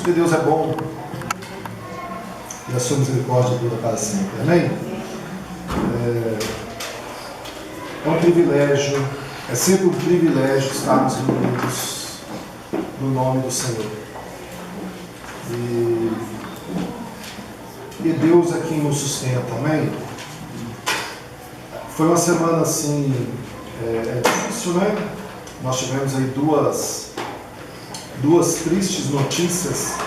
porque Deus é bom e a sua misericórdia dura para sempre. Amém? É um privilégio, é sempre um privilégio estarmos reunidos no nome do Senhor. E Deus é quem nos sustenta, amém? Foi uma semana assim, difícil, né? Nós tivemos aí duas tristes notícias,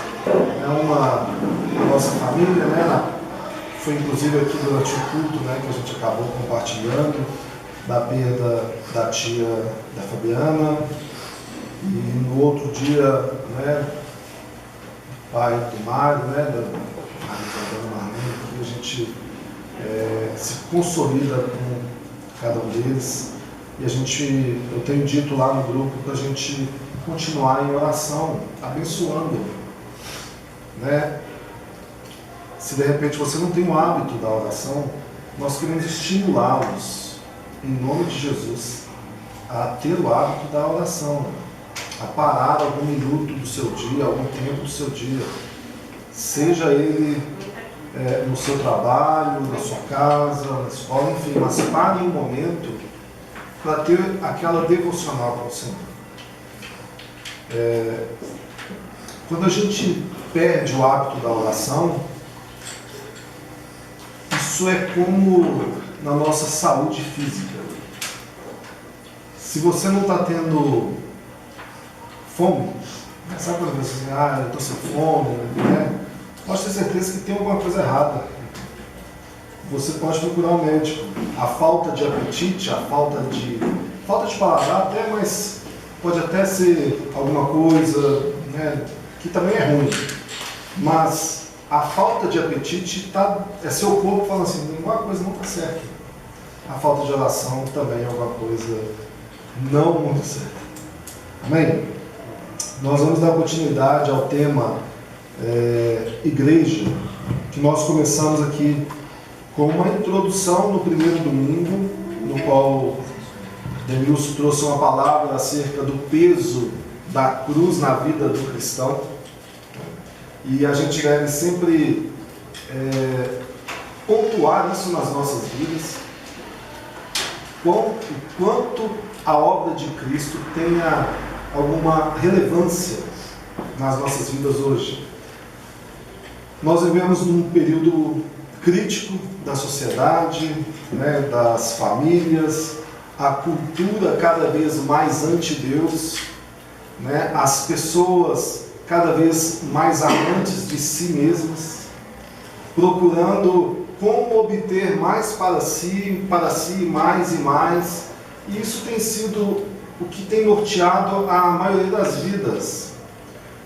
uma da nossa família, né? Foi inclusive aqui durante o culto, né, que a gente acabou compartilhando, da perda da tia da Fabiana, e no outro dia, né, pai do Mário, né, da Marlene, que a gente se consolida com cada um deles, e eu tenho dito lá no grupo para a gente continuar em oração, abençoando, né? Se de repente você não tem o hábito da oração, nós queremos estimulá-los, em nome de Jesus, a ter o hábito da oração, a parar algum minuto do seu dia, algum tempo do seu dia, seja ele no seu trabalho, na sua casa, na escola, enfim, mas pare um momento para ter aquela devocional com o Senhor. Quando a gente perde o hábito da oração, isso é como na nossa saúde física. Se você não está tendo fome, sabe quando você diz, eu estou sem fome, né? Pode ter certeza que tem alguma coisa errada. Você pode procurar um médico. A falta de apetite, a falta de paladar até, mas pode até ser alguma coisa, né, que também é ruim. Mas a falta de apetite é seu corpo falando assim, alguma coisa não está certa. A falta de oração também é alguma coisa não muito certa. Amém? Nós vamos dar continuidade ao tema igreja, que nós começamos aqui com uma introdução no primeiro domingo, no qual Denilson trouxe uma palavra acerca do peso da cruz na vida do cristão. E a gente deve sempre pontuar isso nas nossas vidas, quanto a obra de Cristo tenha alguma relevância nas nossas vidas hoje. Nós vivemos num período crítico da sociedade, né, das famílias, a cultura cada vez mais anti-Deus, né, as pessoas cada vez mais amantes de si mesmas, procurando como obter mais para si, mais e mais. E isso tem sido o que tem norteado a maioria das vidas.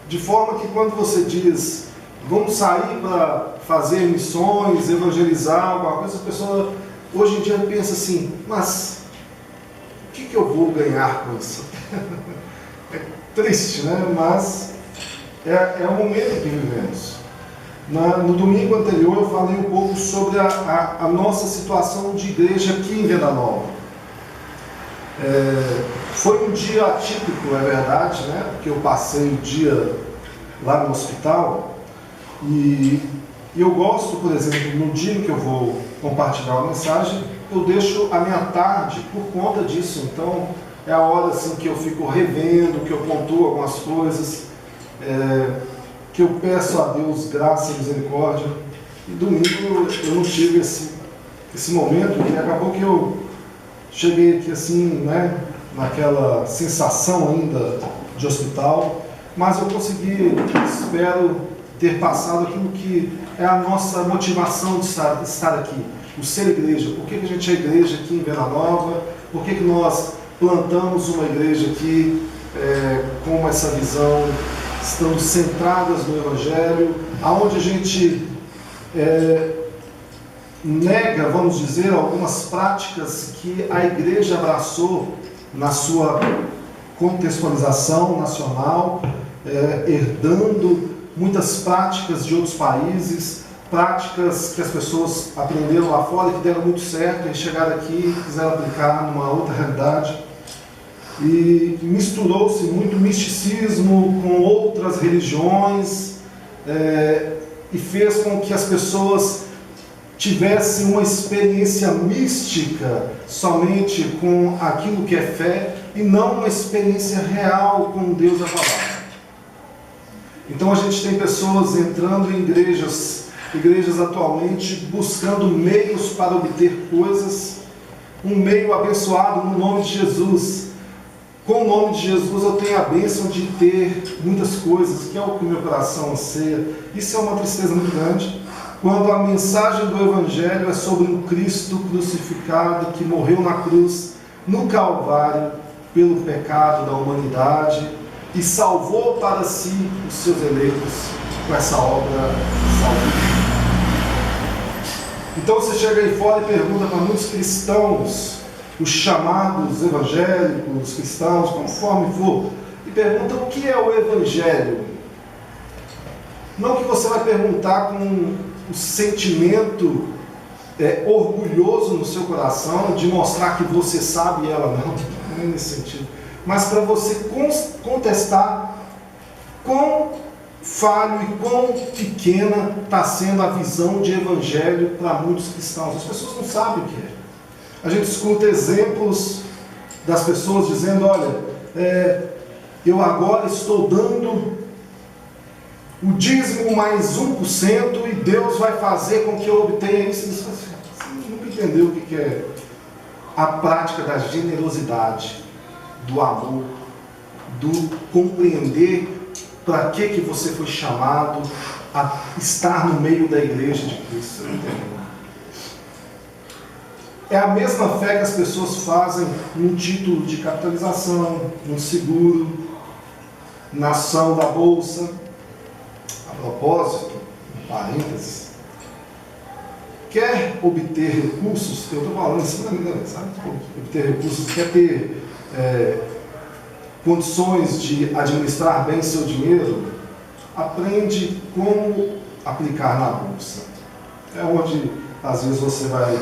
De forma que quando você diz, vamos sair para fazer missões, evangelizar, alguma coisa, a pessoa hoje em dia pensa assim, mas o que eu vou ganhar com isso? É triste, né? Mas é o momento que vivemos. No domingo anterior eu falei um pouco sobre a nossa situação de igreja aqui em Venda Nova. Foi um dia atípico, é verdade, né? Porque eu passei o dia lá no hospital e eu gosto, por exemplo, no dia que eu vou compartilhar uma mensagem, eu deixo a minha tarde por conta disso. Então é a hora assim, que eu fico revendo, que eu pontuo algumas coisas, que eu peço a Deus graça e misericórdia. E domingo eu não tive esse momento, que acabou que eu cheguei aqui assim, né, naquela sensação ainda de hospital, mas eu consegui, espero ter passado aquilo que é a nossa motivação de estar aqui, o ser igreja. Por que a gente é igreja aqui em Venda Nova? Por que nós plantamos uma igreja aqui com essa visão, estamos centradas no Evangelho, aonde a gente nega, vamos dizer, algumas práticas que a igreja abraçou na sua contextualização nacional, herdando muitas práticas de outros países, práticas que as pessoas aprenderam lá fora e que deram muito certo, e chegaram aqui e quiseram aplicar numa outra realidade. E misturou-se muito misticismo com outras religiões, e fez com que as pessoas tivessem uma experiência mística somente com aquilo que é fé e não uma experiência real com Deus da palavra. Então a gente tem pessoas entrando em igrejas atualmente buscando meios para obter coisas, um meio abençoado no nome de Jesus. Com o nome de Jesus eu tenho a bênção de ter muitas coisas, que é o que o meu coração anseia. Isso é uma tristeza muito grande, quando a mensagem do Evangelho é sobre um Cristo crucificado que morreu na cruz, no Calvário, pelo pecado da humanidade, e salvou para si os seus eleitos com essa obra salvífica. Então você chega aí fora e pergunta para muitos cristãos, os chamados evangélicos, cristãos, conforme for, e pergunta o que é o Evangelho. Não que você vai perguntar com um sentimento orgulhoso no seu coração, de mostrar que você sabe e ela não é nesse sentido. Mas para você contestar quão falho e quão pequena está sendo a visão de evangelho para muitos cristãos. As pessoas não sabem o que é. A gente escuta exemplos das pessoas dizendo, olha, eu agora estou dando o dízimo mais 1% e Deus vai fazer com que eu obtenha isso. Você nunca entendeu o que é a prática da generosidade, do amor, do compreender para que você foi chamado a estar no meio da igreja de Cristo. É a mesma fé que as pessoas fazem num título de capitalização, num seguro, na ação da bolsa. A propósito, parênteses, quer obter recursos, eu estou falando assim, sabe? Obter recursos, quer ter condições de administrar bem seu dinheiro, aprende como aplicar na bolsa. É onde às vezes você vai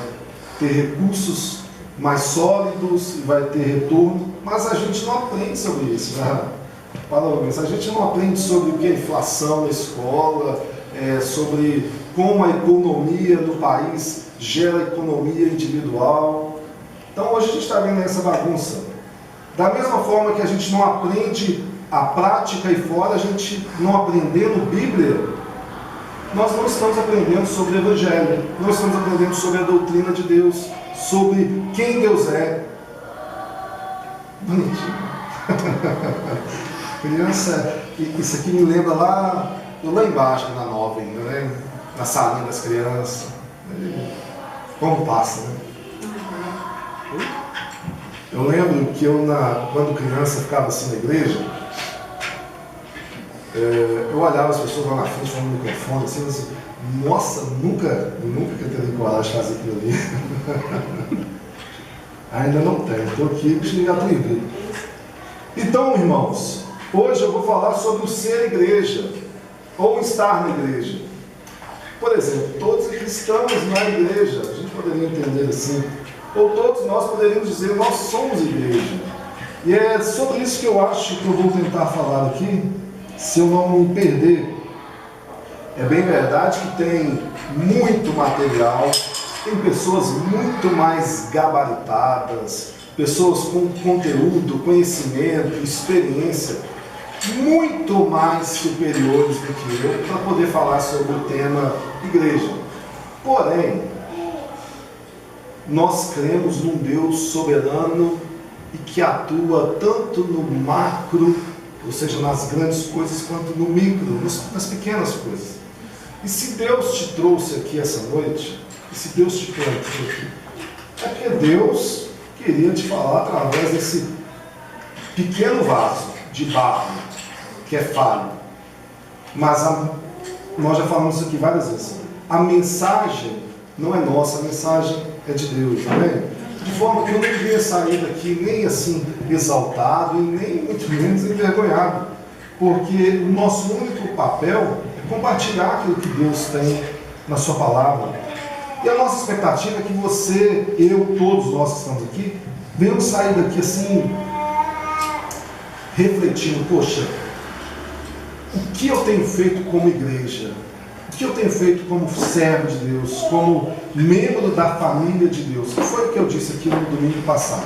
ter recursos mais sólidos e vai ter retorno, mas a gente não aprende sobre isso, né? A gente não aprende sobre o que é inflação na escola, sobre como a economia do país gera economia individual. Então hoje a gente está vendo essa bagunça. Da mesma forma que a gente não aprende a prática e fora, a gente não aprendendo Bíblia, nós não estamos aprendendo sobre o Evangelho, não estamos aprendendo sobre a doutrina de Deus, sobre quem Deus é. Bonitinho. Criança, isso aqui me lembra lá embaixo, na Nova ainda, né? Na salinha das crianças. Como passa, né? Eu lembro que quando criança, ficava assim na igreja, eu olhava as pessoas lá na frente falando no microfone, assim, nossa, nunca que eu teria coragem de fazer aquilo ali. Ainda não tenho, estou aqui já aprendi. Então, irmãos, hoje eu vou falar sobre o ser igreja, ou estar na igreja. Por exemplo, todos cristãos na igreja, a gente poderia entender assim, ou todos nós poderíamos dizer, nós somos igreja. E é sobre isso que eu acho que eu vou tentar falar aqui, se eu não me perder. É bem verdade que tem muito material, tem pessoas muito mais gabaritadas, pessoas com conteúdo, conhecimento, experiência, muito mais superiores do que eu, para poder falar sobre o tema igreja. Porém, nós cremos num Deus soberano e que atua tanto no macro, ou seja, nas grandes coisas, quanto no micro, nas pequenas coisas. E se Deus te trouxe aqui essa noite, e se Deus te plantou aqui, é porque Deus queria te falar através desse pequeno vaso de barro, que é falho. Mas nós já falamos isso aqui várias vezes. A mensagem não é nossa, a mensagem é de Deus, amém? De forma que eu não devia sair daqui nem assim exaltado e nem muito menos envergonhado, porque o nosso único papel é compartilhar aquilo que Deus tem na sua palavra. E a nossa expectativa é que você, eu, todos nós que estamos aqui, venhamos sair daqui assim, refletindo, poxa, o que eu tenho feito como igreja? O que eu tenho feito como servo de Deus, como membro da família de Deus? Que foi o que eu disse aqui no domingo passado.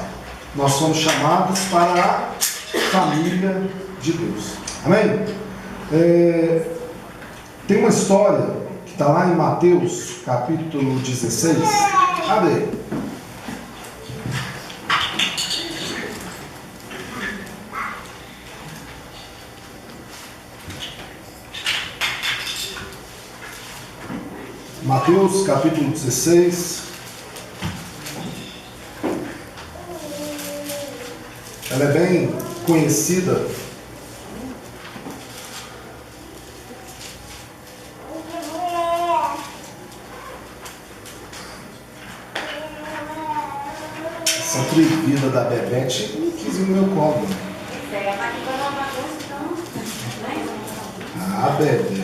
Nós somos chamados para a família de Deus. Amém? Tem uma história que está lá em Mateus, capítulo 16. Abre aí. Mateus capítulo 16. Ela é bem conhecida. Essa atrevida da Bebete não quis ir no meu colo. Ah, Bebete.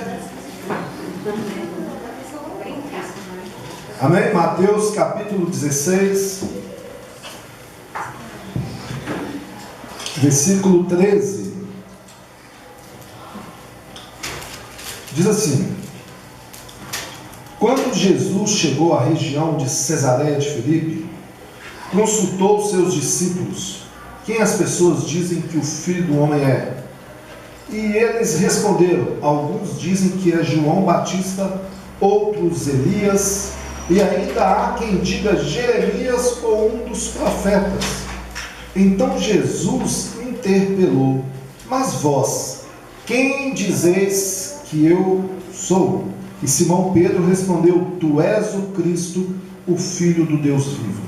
Amém? Mateus capítulo 16, versículo 13. Diz assim: quando Jesus chegou à região de Cesareia de Filipe, consultou seus discípulos: quem as pessoas dizem que o Filho do Homem é? E eles responderam: alguns dizem que é João Batista, outros Elias, e ainda há quem diga Jeremias ou um dos profetas. Então Jesus interpelou: mas vós, quem dizeis que eu sou? E Simão Pedro respondeu: tu és o Cristo, o Filho do Deus vivo.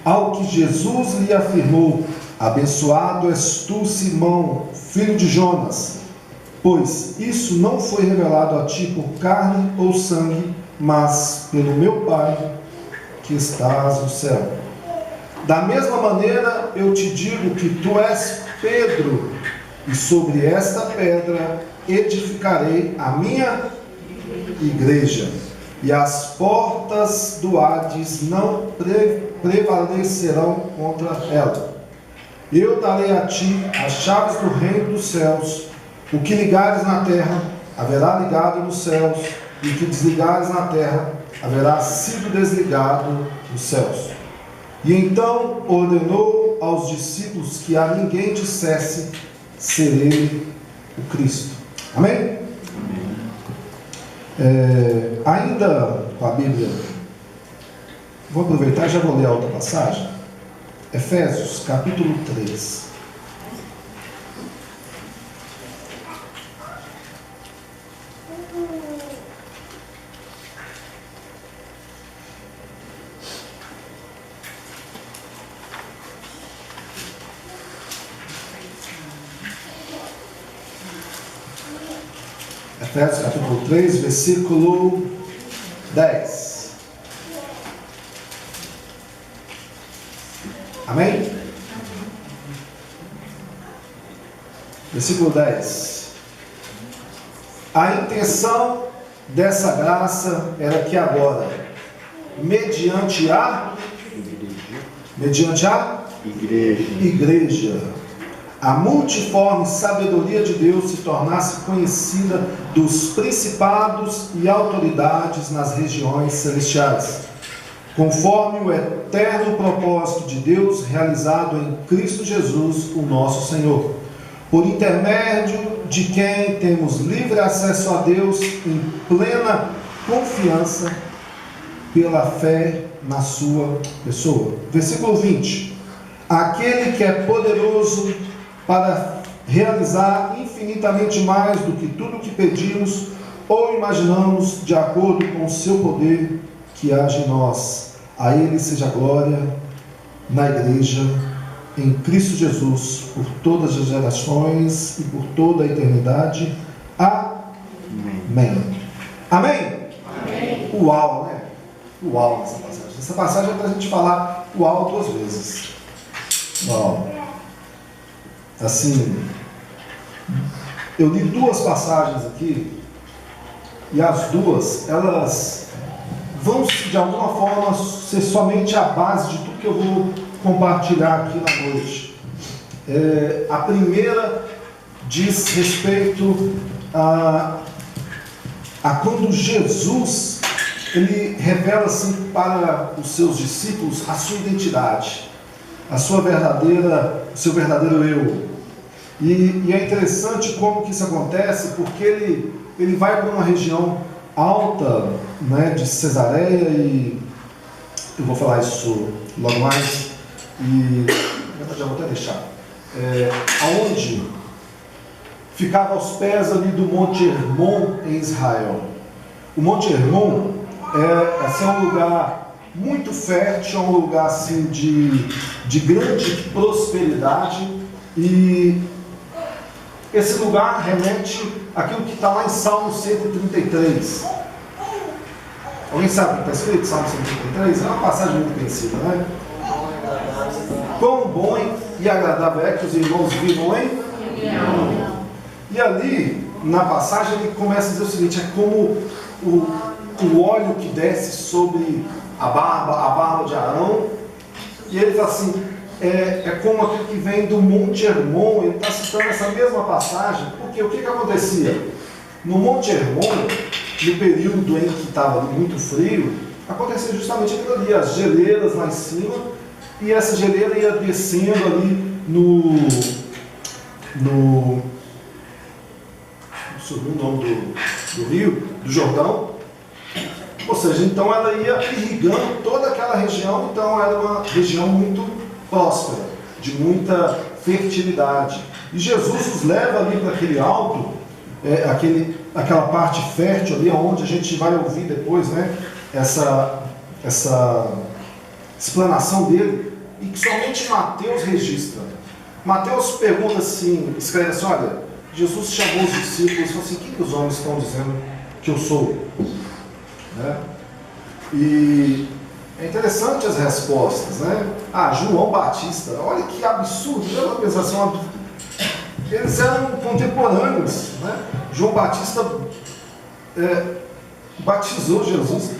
Ao que Jesus lhe afirmou: abençoado és tu, Simão, filho de Jonas, pois isso não foi revelado a ti por carne ou sangue, mas pelo meu Pai que estás no céu. Da mesma maneira eu te digo que tu és Pedro, e sobre esta pedra edificarei a minha igreja, e as portas do Hades não prevalecerão contra ela. Eu darei a ti as chaves do reino dos céus. O que ligares na terra haverá ligado nos céus, e o que desligares na terra haverá sido desligado nos céus. E então ordenou aos discípulos que a ninguém dissesse ser ele o Cristo. Amém? Ainda com a Bíblia, vou aproveitar e já vou ler a outra passagem. Efésios capítulo 3. Efésios capítulo 3, versículo 10. Amém? Versículo 10. A intenção dessa graça era que agora, mediante a igreja, a multiforme sabedoria de Deus se tornasse conhecida dos principados e autoridades nas regiões celestiais, conforme o eterno propósito de Deus realizado em Cristo Jesus, o nosso Senhor, por intermédio de quem temos livre acesso a Deus em plena confiança pela fé na sua pessoa. Versículo 20. Aquele que é poderoso para realizar infinitamente mais do que tudo o que pedimos ou imaginamos, de acordo com o seu poder que age em nós. A Ele seja a glória na igreja, em Cristo Jesus, por todas as gerações e por toda a eternidade. Amém. Amém? Amém. Uau, né? Uau nessa passagem. Essa passagem é para a gente falar uau 2 vezes. Uau. Assim, eu li 2 passagens aqui, e as 2, elas vão de alguma forma ser somente a base de tudo que eu vou compartilhar aqui na noite. A primeira diz respeito a quando Jesus ele revela assim para os seus discípulos a sua identidade, o seu verdadeiro eu. E é interessante como que isso acontece, porque ele vai para uma região alta, né, de Cesareia, e eu vou falar isso logo mais, e já vou até deixar, aonde ficava aos pés ali do Monte Hermon em Israel. O Monte Hermon é um lugar muito fértil, é um lugar assim de grande prosperidade, e esse lugar remete àquilo que está lá em Salmo 133. Alguém sabe o que está escrito em Salmo 133? É uma passagem muito conhecida, né? Quão bom e agradável é que os irmãos vivam em união. E ali, na passagem, ele começa a dizer o seguinte: é como o óleo que desce sobre a barba de Arão. E ele fala assim, é como aquilo que vem do Monte Hermon. Ele está citando essa mesma passagem, porque o que acontecia? No Monte Hermon, no período em que estava muito frio, acontecia justamente aquilo ali, as geleiras lá em cima, e essa geleira ia descendo ali sobre o nome do rio, do Jordão. Ou seja, então ela ia irrigando toda aquela região, então era uma região muito próspera, de muita fertilidade. E Jesus os leva ali para aquele alto, aquela parte fértil ali, onde a gente vai ouvir depois, né, essa explanação dele, e que somente Mateus registra. Mateus pergunta assim, escreve assim: olha, Jesus chamou os discípulos e falou assim: o que os homens estão dizendo que eu sou? Né? E é interessante as respostas, né? João Batista, olha que absurdo, eu vou pensar assim, eles eram contemporâneos, né? João Batista batizou Jesus,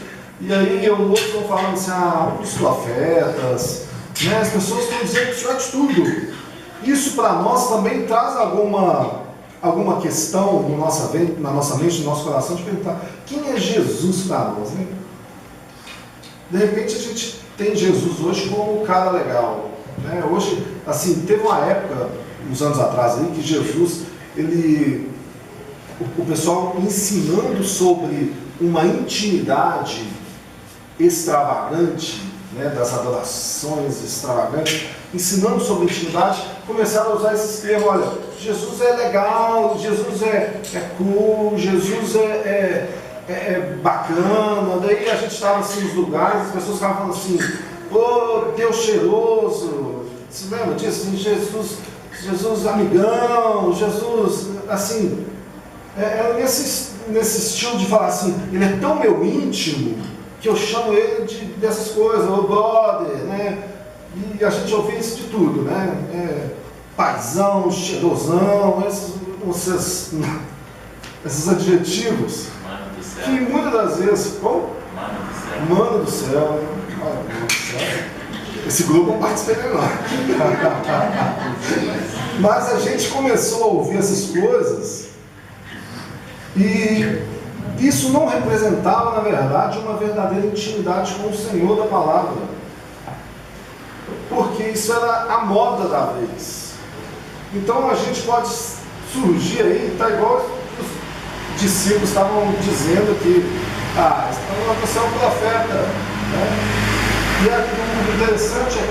e aí outros vão falando assim, os profetas, né? As pessoas estão dizendo que o Senhor é de tudo. Isso para nós também traz alguma questão na nossa mente, no nosso coração, de perguntar: quem é Jesus para nós? Né? De repente a gente tem Jesus hoje como um cara legal, né? Hoje, assim, teve uma época, uns anos atrás aí, que Jesus, o pessoal ensinando sobre uma intimidade extravagante, né, das adorações extravagantes, ensinando sobre intimidade, começaram a usar esses termos: olha, Jesus é legal, Jesus é cool, Jesus é bacana. Daí a gente estava assim nos lugares, as pessoas ficavam falando assim: pô, Deus cheiroso. Você lembra disso? Assim, Jesus amigão, Jesus, assim, nesse estilo de falar assim, ele é tão meu íntimo que eu chamo ele dessas coisas, o brother, né? E a gente ouve isso de tudo, né? Paizão, cheirosão, esses adjetivos que muitas das vezes, mano do céu, esse grupo não participei não. Mas a gente começou a ouvir essas coisas e isso não representava, na verdade, uma verdadeira intimidade com o Senhor da palavra, porque isso era a moda da vez. Então a gente pode surgir aí, tá igual os discípulos estavam dizendo que você é um profeta, né? E o interessante é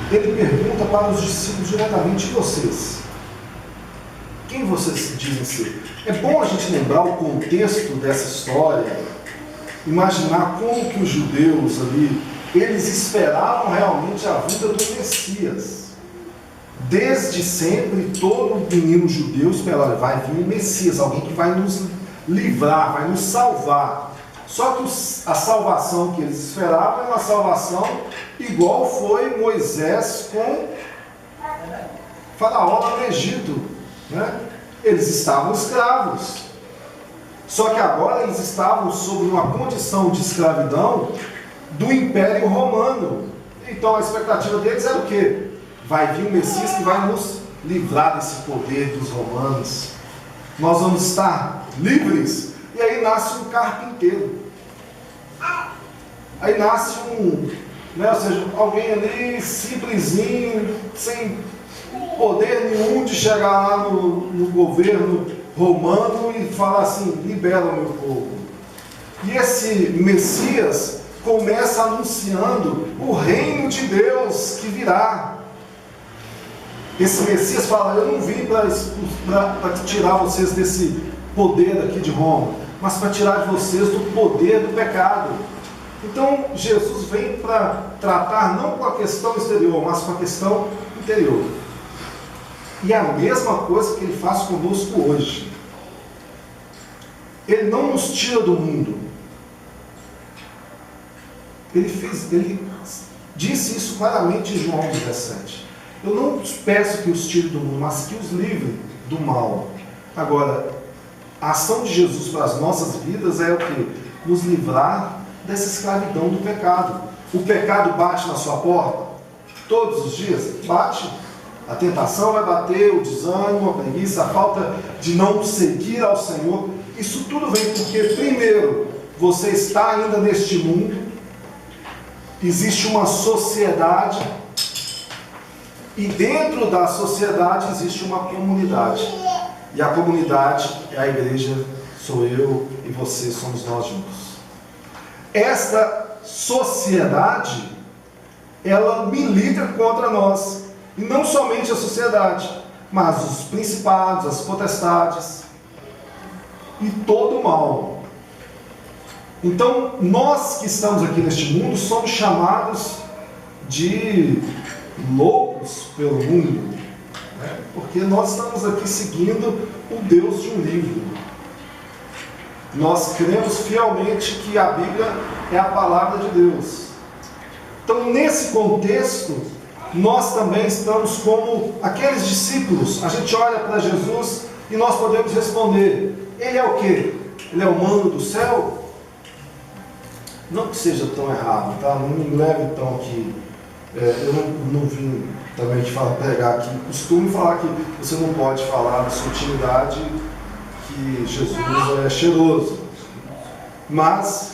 que ele pergunta para os discípulos diretamente: e vocês? Quem vocês dizem ser? É bom a gente lembrar o contexto dessa história, imaginar como que os judeus ali, eles esperavam realmente a vinda do Messias. Desde sempre, todo menino judeu esperava: vai vir o Messias, alguém que vai nos livrar, vai nos salvar. Só que a salvação que eles esperavam era uma salvação igual foi Moisés com Faraó lá no Egito, né? Eles estavam escravos, só que agora eles estavam sob uma condição de escravidão do Império Romano. Então a expectativa deles era o quê? Vai vir o Messias que vai nos livrar desse poder dos romanos. Nós vamos estar livres. E aí nasce um carpinteiro. Aí nasce ou seja, alguém ali simplesinho, sem poder nenhum de chegar lá no governo romano e falar assim: libera o meu povo. E esse Messias começa anunciando o reino de Deus que virá. Esse Messias fala: eu não vim para tirar vocês desse poder aqui de Roma, mas para tirar de vocês do poder do pecado. Então Jesus vem para tratar não com a questão exterior, mas com a questão interior. E a mesma coisa que ele faz conosco hoje. Ele não nos tira do mundo. Ele disse isso claramente em João 17. Eu não peço que os tire do mundo, mas que os livre do mal. Agora, a ação de Jesus para as nossas vidas é o quê? Nos livrar dessa escravidão do pecado. O pecado bate na sua porta todos os dias? Bate. A tentação vai bater, o desânimo, a preguiça, a falta de não seguir ao Senhor. Isso tudo vem porque, primeiro, você está ainda neste mundo, existe uma sociedade, e dentro da sociedade existe uma comunidade. E a comunidade é a igreja, sou eu e você, somos nós juntos. Esta sociedade, ela milita contra nós. E não somente a sociedade, mas os principados, as potestades e todo o mal. Então, nós que estamos aqui neste mundo somos chamados de loucos pelo mundo, né? Porque nós estamos aqui seguindo o Deus de um livro. Nós cremos fielmente que a Bíblia é a palavra de Deus. Então, nesse contexto, nós também estamos como aqueles discípulos. A gente olha para Jesus e nós podemos responder: Ele é o quê? Ele é o mano do céu? Não que seja tão errado, tá? Não me leve tão que... eu não vim também te pregar aqui. Costumo falar que você não pode falar na sua intimidade que Jesus é cheiroso. Mas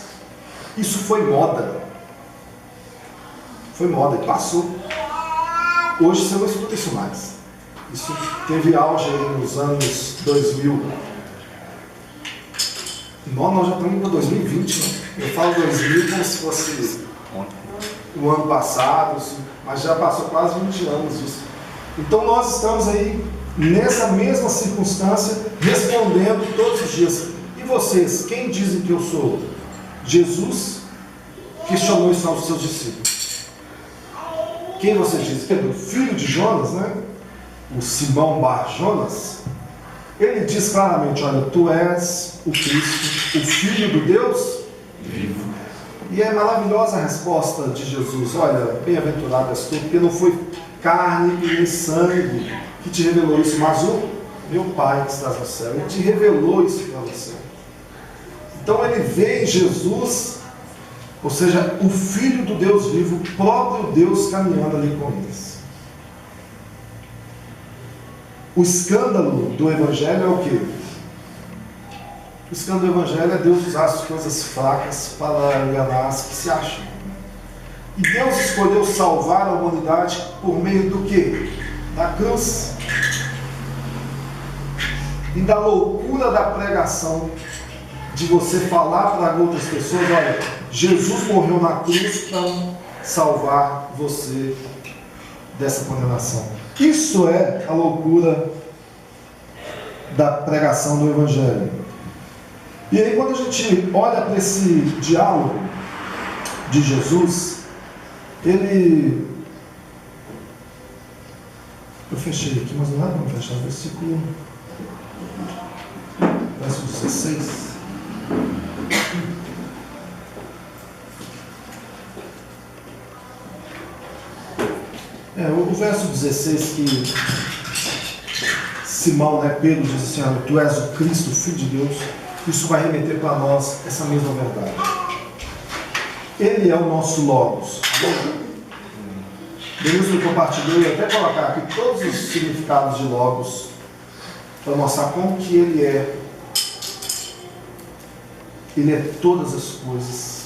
isso foi moda. Foi moda e passou. Hoje você não escuta isso mais. Isso teve auge aí nos anos 2000. Nós já estamos para 2020, né? Eu falo 2000 como se fosse o ano passado, mas já passou quase 20 anos disso. Então nós estamos aí nessa mesma circunstância, respondendo todos os dias: e vocês, quem dizem que eu sou? Jesus questionou isso aos seus discípulos. Quem vocês dizem? Pedro, filho de Jonas, né? O Simão Bar Jonas. Ele diz claramente: olha, tu és o Cristo, o Filho do Deus vivo. E é maravilhosa a resposta de Jesus: olha, bem-aventurado és tu, porque não foi carne e nem sangue que te revelou isso, mas o meu Pai que estás no céu. Ele te revelou isso para você. Então ele vê em Jesus, ou seja, o Filho do Deus vivo, o próprio Deus caminhando ali com eles. O escândalo do Evangelho é o quê? O escândalo do Evangelho é Deus usar as coisas fracas para enganar as que se acham. E Deus escolheu salvar a humanidade por meio do quê? Da cruz. E da loucura da pregação, de você falar para outras pessoas: olha, Jesus morreu na cruz para salvar você dessa condenação. Isso é a loucura da pregação do Evangelho. E aí, quando a gente olha para esse diálogo de Jesus, eu fechei aqui, mas não é para fechar o versículo, verso 16. O verso 16, que Simão, Pedro diz assim: olha, tu és o Cristo, o Filho de Deus. Isso vai remeter para nós essa mesma verdade. Ele é o nosso Logos. Denilson compartilhou e até colocar aqui todos os significados de Logos para mostrar como que ele é. Ele é todas as coisas.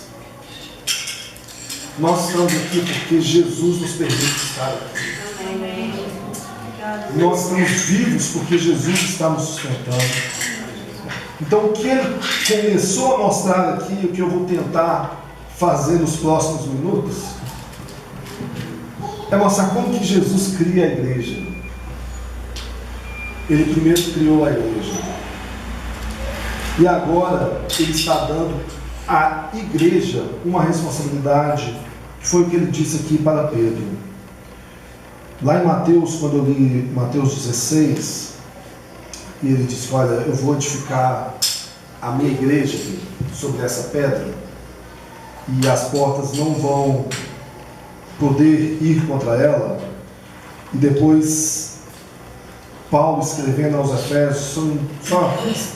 Nós estamos aqui porque Jesus nos permite estar aqui. Amém. Nós estamos vivos porque Jesus está nos sustentando. Então o que ele começou a mostrar aqui, o que eu vou tentar fazer nos próximos minutos, é mostrar como que Jesus cria a igreja. Ele primeiro criou a igreja. E agora ele está dando à igreja uma responsabilidade, que foi o que ele disse aqui para Pedro. Lá em Mateus, quando eu li Mateus 16, e ele disse: olha, eu vou edificar a minha igreja sobre essa pedra, e as portas não vão poder ir contra ela. E depois Paulo escrevendo aos Efésios,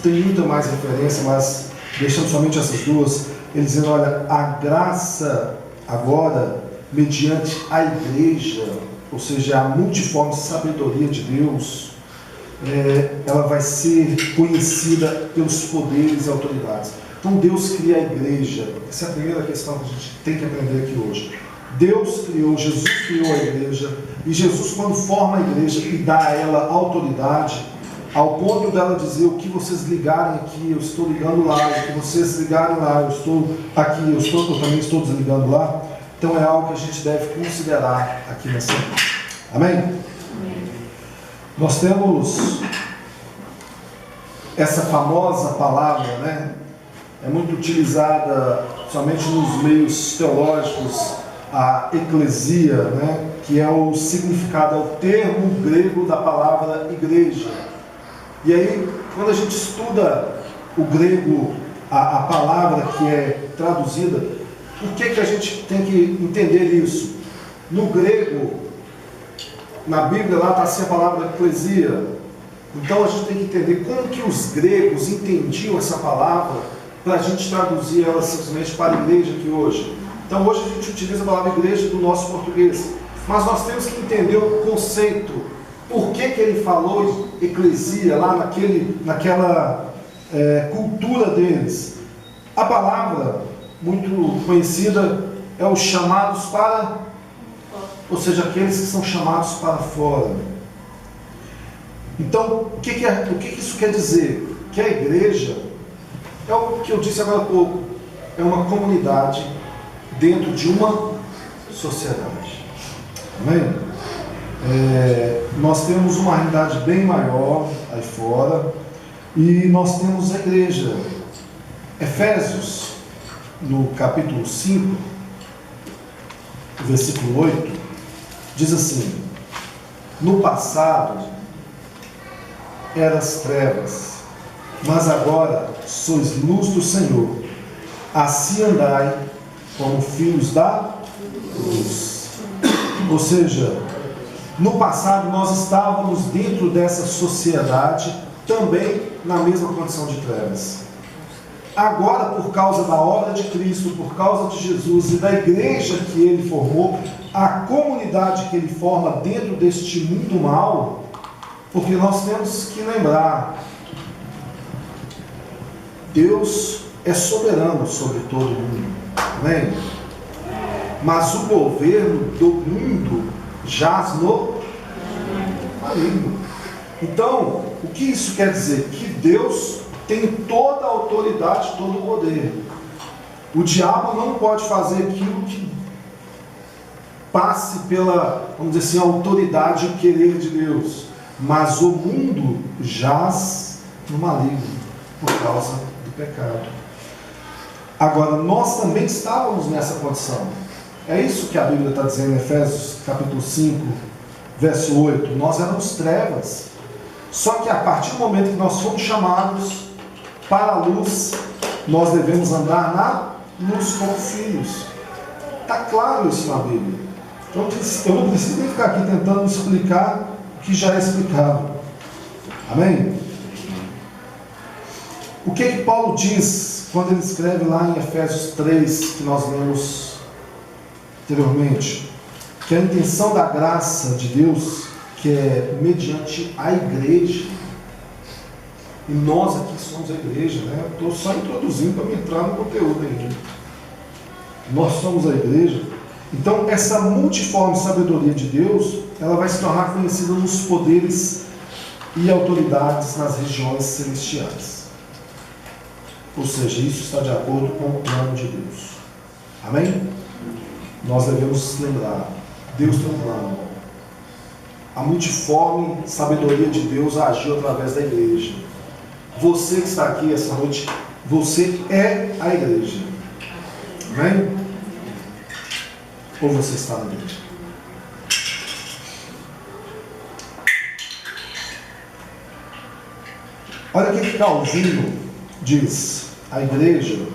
tem muita mais referência, mas deixando somente essas duas, ele dizendo: olha, a graça agora, mediante a igreja, ou seja, a multiforme sabedoria de Deus, ela vai ser conhecida pelos poderes e autoridades. Então Deus cria a igreja. Essa é a primeira questão que a gente tem que aprender aqui hoje. Deus criou, Jesus criou a igreja, e Jesus, quando forma a igreja e dá a ela autoridade, ao ponto dela dizer: o que vocês ligarem aqui, eu estou ligando lá, o que vocês ligarem lá, eu estou aqui, eu também estou desligando lá. Então é algo que a gente deve considerar aqui nessa noite. Amém? Amém. Nós temos essa famosa palavra, né? É muito utilizada somente nos meios teológicos, a eclesia, né? Que é o significado, é o termo grego da palavra igreja. E aí, quando a gente estuda o grego, a palavra que é traduzida, por que a gente tem que entender isso? No grego, na Bíblia lá está assim a palavra eclesia. Então a gente tem que entender como que os gregos entendiam essa palavra para a gente traduzir ela simplesmente para a igreja aqui hoje. Então hoje a gente utiliza a palavra igreja do nosso português, mas nós temos que entender o conceito. Por que ele falou eclesia lá naquela cultura deles? A palavra muito conhecida é os chamados para, ou seja, aqueles que são chamados para fora. Então, o que isso quer dizer? Que a igreja é o que eu disse agora há pouco, é uma comunidade dentro de uma sociedade. Amém? Nós temos uma realidade bem maior aí fora, e nós temos a igreja. Efésios, no capítulo 5, versículo 8, diz assim: no passado eras trevas, mas agora sois luz do Senhor, assim andai como filhos da luz. Ou seja, no passado nós estávamos dentro dessa sociedade também na mesma condição de trevas. Agora, por causa da obra de Cristo, por causa de Jesus e da igreja que ele formou, a comunidade que ele forma dentro deste mundo mal, porque nós temos que lembrar, Deus é soberano sobre todo mundo, amém? Mas o governo do mundo jaz no maligno. Então, o que isso quer dizer? Que Deus tem toda a autoridade, todo o poder. O diabo não pode fazer aquilo que passe pela, vamos dizer assim, a autoridade e o querer de Deus. Mas o mundo jaz no maligno, por causa do pecado. Agora, nós também estávamos nessa condição. É isso que a Bíblia está dizendo em Efésios capítulo 5, verso 8. Nós éramos trevas. Só que a partir do momento que nós fomos chamados para a luz, nós devemos andar na luz como filhos. Está claro isso na Bíblia. Então, eu não preciso nem ficar aqui tentando explicar o que já é explicado. Amém? O que Paulo diz quando ele escreve lá em Efésios 3, que nós lemos anteriormente? O que a intenção da graça de Deus, que é mediante a igreja, e nós aqui somos a igreja, né? Eu estou só introduzindo para me entrar no conteúdo ainda. Nós somos a igreja. Então, essa multiforme sabedoria de Deus, ela vai se tornar conhecida nos poderes e autoridades nas regiões celestiais. Ou seja, isso está de acordo com o plano de Deus. Amém? Nós devemos lembrar, Deus tem um plano. A multiforme sabedoria de Deus agiu através da igreja. Você que está aqui essa noite, você é a igreja. Amém? Ou você está na igreja? Olha o que Calvino diz. A igreja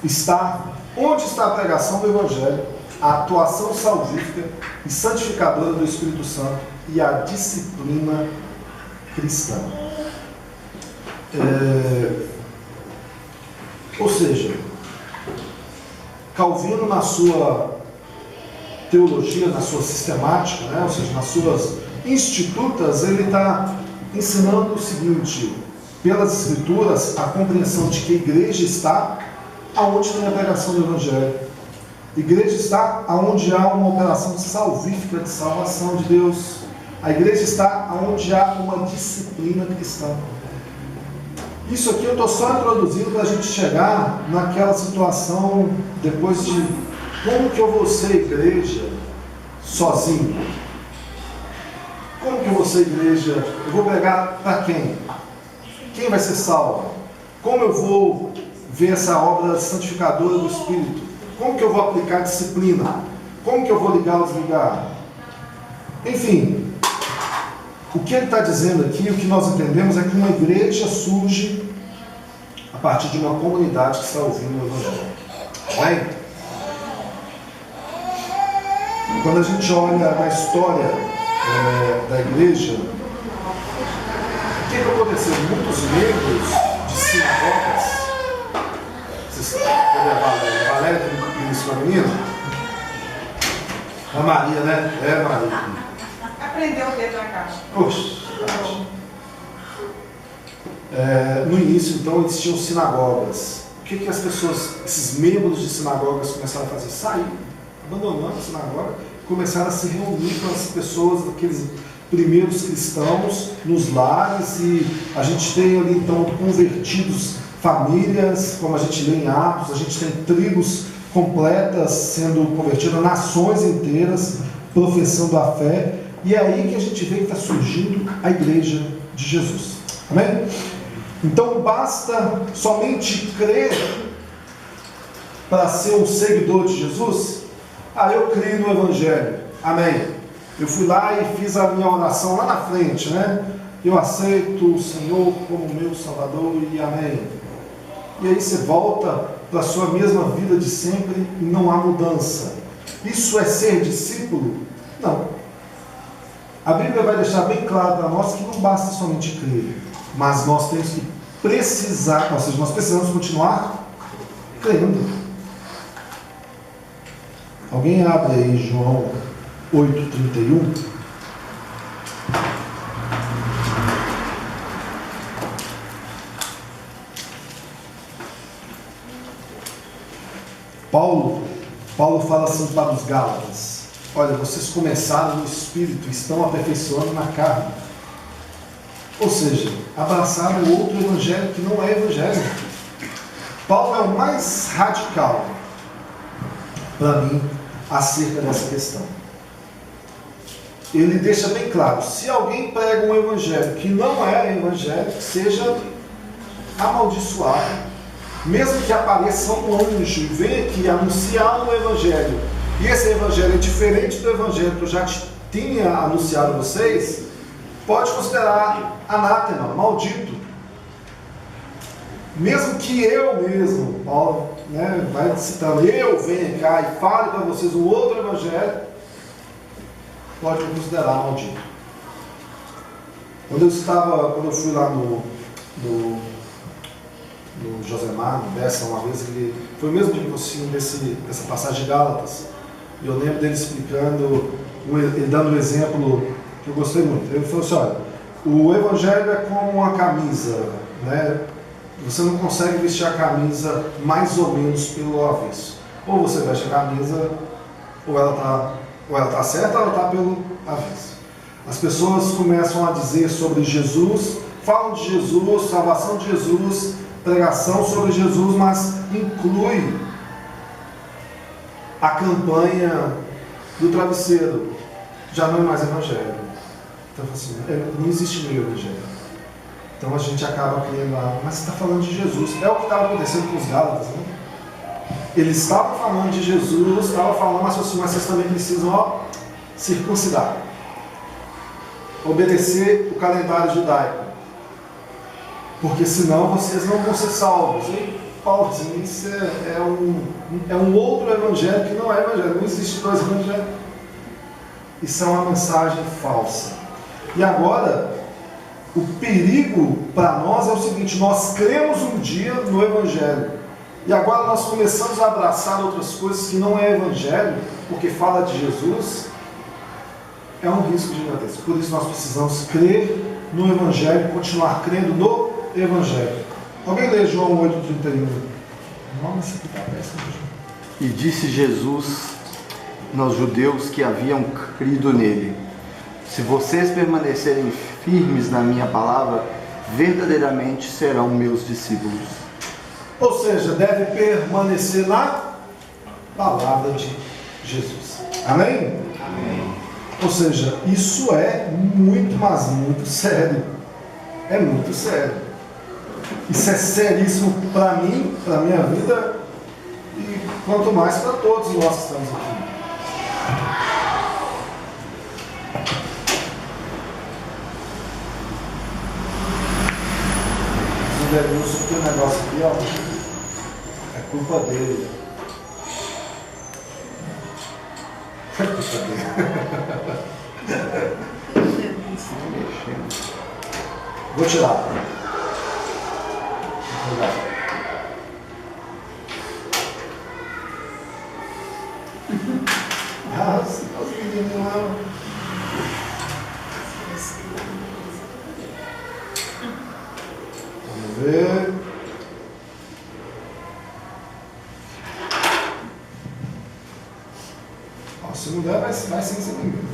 está... Onde está a pregação do Evangelho, a atuação salvífica e santificadora do Espírito Santo e a disciplina cristã? Ou seja, Calvino, na sua teologia, na sua sistemática, né? Ou seja, nas suas institutas, ele está ensinando o seguinte: pelas Escrituras, a compreensão de que a igreja está aonde tem a pregação do Evangelho. A igreja está aonde há uma operação salvífica de salvação de Deus. A igreja está aonde há uma disciplina cristã. Isso aqui eu estou só introduzindo para a gente chegar naquela situação depois de como que eu vou ser igreja sozinho. Como que eu vou ser igreja? Eu vou pregar para quem? Quem vai ser salvo? Como eu vou ver essa obra santificadora do Espírito? Como que eu vou aplicar a disciplina? Como que eu vou ligar ou desligar? Enfim, o que ele está dizendo aqui, o que nós entendemos é que uma igreja surge a partir de uma comunidade que está ouvindo o Evangelho. Amém? Quando a gente olha na história da igreja, o que aconteceu? Muitos membros de sinagogas. Vocês podem a Valéria tem isso com a menina? A Maria, né? É, Maria. Aprendeu o dedo na casa. Poxa. No início, então, existiam sinagogas. O que as pessoas, esses membros de sinagogas começaram a fazer? Sair, abandonando a sinagoga, começaram a se reunir com as pessoas, aqueles primeiros cristãos, nos lares, e a gente tem ali, então, convertidos, famílias, como a gente lê em Atos, a gente tem tribos completas sendo convertidas, nações inteiras professando a fé, e é aí que a gente vê que está surgindo a igreja de Jesus. Amém? Então basta somente crer para ser um seguidor de Jesus? Eu creio no Evangelho. Amém. Eu fui lá e fiz a minha oração lá na frente, né? Eu aceito o Senhor como meu Salvador e amém. E aí você volta para a sua mesma vida de sempre e não há mudança. Isso é ser discípulo? Não. A Bíblia vai deixar bem claro para nós que não basta somente crer, mas nós temos que precisar, ou seja, nós precisamos continuar crendo. Alguém abre aí João 8,31. Paulo fala assim para os Gálatas: olha, vocês começaram no Espírito, estão aperfeiçoando na carne. Ou seja, abraçaram o outro evangelho que não é evangelho. Paulo é o mais radical para mim acerca dessa questão. Ele deixa bem claro: se alguém prega um evangelho que não é evangelho, que seja amaldiçoado. Mesmo que apareça um anjo e venha aqui anunciar um evangelho, e esse evangelho é diferente do evangelho que eu já tinha anunciado a vocês, pode considerar anátema, maldito. Mesmo que eu mesmo, Paulo, né, vai citando, eu venha cá e fale para vocês um outro evangelho, pode me considerar maldito. Quando eu fui lá no Josemar, no Bessa, uma vez, ele foi o mesmo raciocínio dessa passagem de Gálatas. Eu lembro dele explicando, ele dando um exemplo que eu gostei muito. Ele falou assim, olha, o evangelho é como uma camisa, né? Você não consegue vestir a camisa mais ou menos pelo avesso. Ou você veste a camisa, ou ela está certa, ou ela está pelo avesso. As pessoas começam a dizer sobre Jesus, falam de Jesus, salvação de Jesus, pregação sobre Jesus, mas inclui a campanha do travesseiro. Já não é mais evangelho. Então, assim, não existe meio evangelho. Então a gente acaba criando, mas você está falando de Jesus. É o que estava acontecendo com os Gálatas, né? Eles estavam falando de Jesus, estavam falando, mas vocês também precisam circuncidar, obedecer o calendário judaico, porque senão vocês não vão ser salvos. E Paulo diz, isso é um outro evangelho que não é evangelho, não existe dois evangelhos. Isso é uma mensagem falsa. E agora, o perigo para nós é o seguinte: nós cremos um dia no evangelho, e agora nós começamos a abraçar outras coisas que não é evangelho, porque fala de Jesus. É um risco gigantesco. Por isso nós precisamos crer no evangelho, continuar crendo no evangelho. Alguém lê João 8,31? Nossa, que tá péssimo. E disse Jesus aos judeus que haviam crido nele: se vocês permanecerem firmes na minha palavra, verdadeiramente serão meus discípulos. Ou seja, deve permanecer na palavra de Jesus. Amém? Amém. Ou seja, isso é muito, mas muito sério. É muito sério. Isso é seríssimo para mim, para a minha vida, e quanto mais para todos nós que estamos aqui. O Denilson tem um negócio aqui, ó. É culpa dele. É culpa dele. Vou tirar. Os meninos lá. Vamos ver. Ó, se não der, vai sem ser ninguém.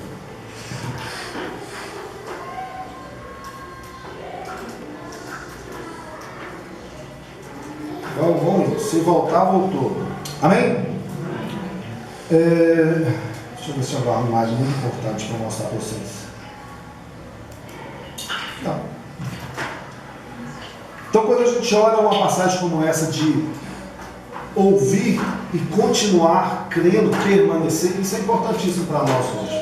Vamos, se voltar, voltou. Amém? Deixa eu ver se eu vou arrumar uma imagem muito importante para mostrar para vocês. Não. Então, quando a gente olha uma passagem como essa de ouvir e continuar crendo, permanecer, isso é importantíssimo para nós hoje.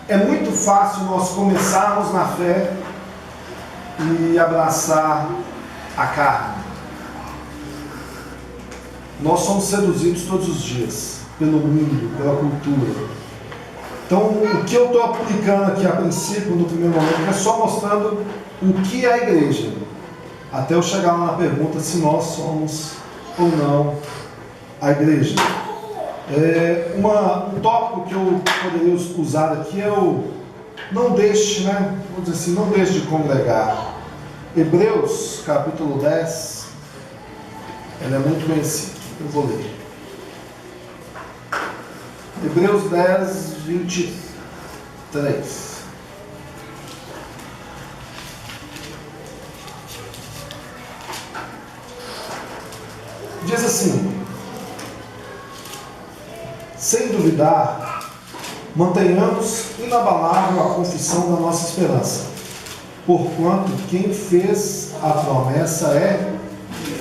É muito fácil nós começarmos na fé e abraçar a carne. Nós somos seduzidos todos os dias pelo mundo, pela cultura. Então, o que eu estou aplicando aqui a princípio, no primeiro momento, é só mostrando o que é a igreja, até eu chegar lá na pergunta se nós somos ou não a igreja. Um tópico que eu poderia usar aqui é o não deixe, vamos dizer assim, não deixe de congregar. Hebreus, capítulo 10, ele é muito conhecido. Eu vou ler. Hebreus 10, 23. Diz assim: sem duvidar, mantenhamos inabalável a confissão da nossa esperança, porquanto quem fez a promessa é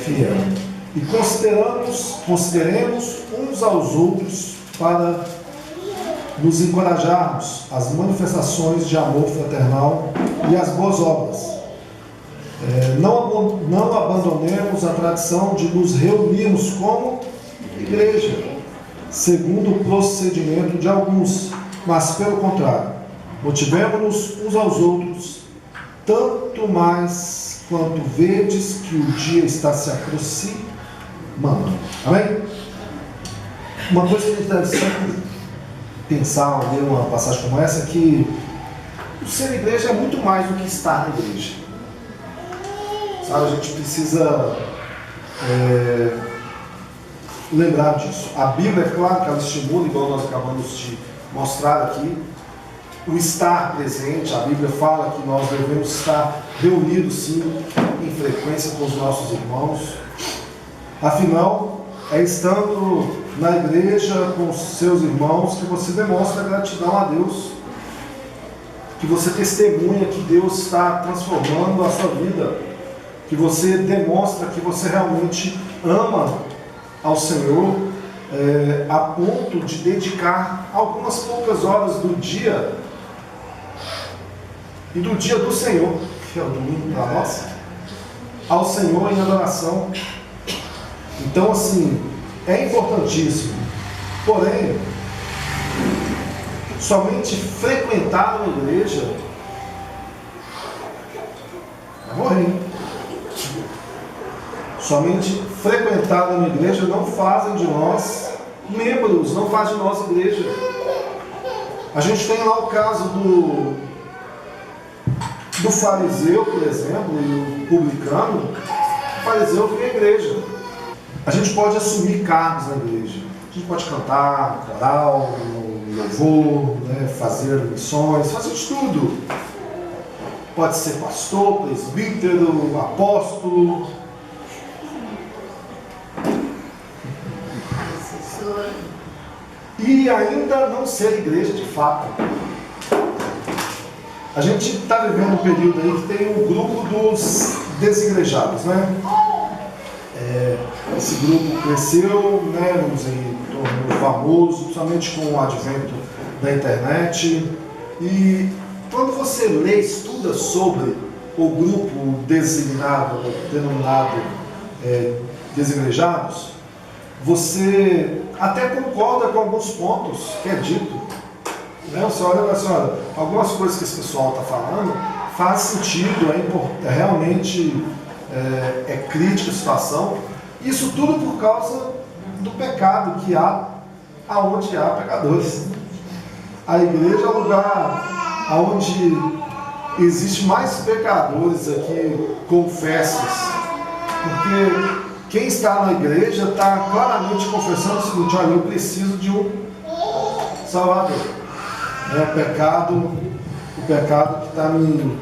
fiel. E consideremos uns aos outros para nos encorajarmos às manifestações de amor fraternal e às boas obras. Não abandonemos a tradição de nos reunirmos como igreja, segundo o procedimento de alguns, mas pelo contrário, motivemo-nos uns aos outros, tanto mais quanto vedes que o dia está se aproximando. Amém? Uma coisa que a gente deve sempre pensar ao ler uma passagem como essa é que o ser igreja é muito mais do que estar na igreja. Sabe, a gente precisa lembrar disso. A Bíblia, é claro que ela estimula, igual nós acabamos de mostrar aqui, o estar presente. A Bíblia fala que nós devemos estar reunidos, sim, em frequência com os nossos irmãos. Afinal, é estando na igreja com os seus irmãos que você demonstra gratidão a Deus, que você testemunha que Deus está transformando a sua vida, que você demonstra que você realmente ama ao Senhor, a ponto de dedicar algumas poucas horas do dia, e do dia do Senhor, que é o domingo para nós, ao Senhor em adoração. Então, assim, é importantíssimo. Porém, somente frequentar uma igreja é morrer. Somente frequentar uma igreja não fazem de nós membros, não faz de nós igreja. A gente tem lá o caso do fariseu, por exemplo, e o publicano. O fariseu vinha à igreja. A gente pode assumir cargos na igreja. A gente pode cantar, coral, louvor, né, fazer missões, fazer de tudo. Pode ser pastor, presbítero, apóstolo. E ainda não ser igreja de fato. A gente está vivendo um período aí que tem um grupo dos desigrejados, né? Esse grupo cresceu, né, vamos dizer, tornou famoso, principalmente com o advento da internet. E quando você lê, estuda sobre o grupo denominado desigrejados, você até concorda com alguns pontos que é dito. Né? Você olha assim, olha, algumas coisas que esse pessoal está falando faz sentido, realmente é crítica a situação. Isso tudo por causa do pecado que há aonde há pecadores. A igreja é o lugar onde existe mais pecadores aqui, confessos. Porque quem está na igreja está claramente confessando o seguinte: olha, eu preciso de um Salvador. O pecado que está me...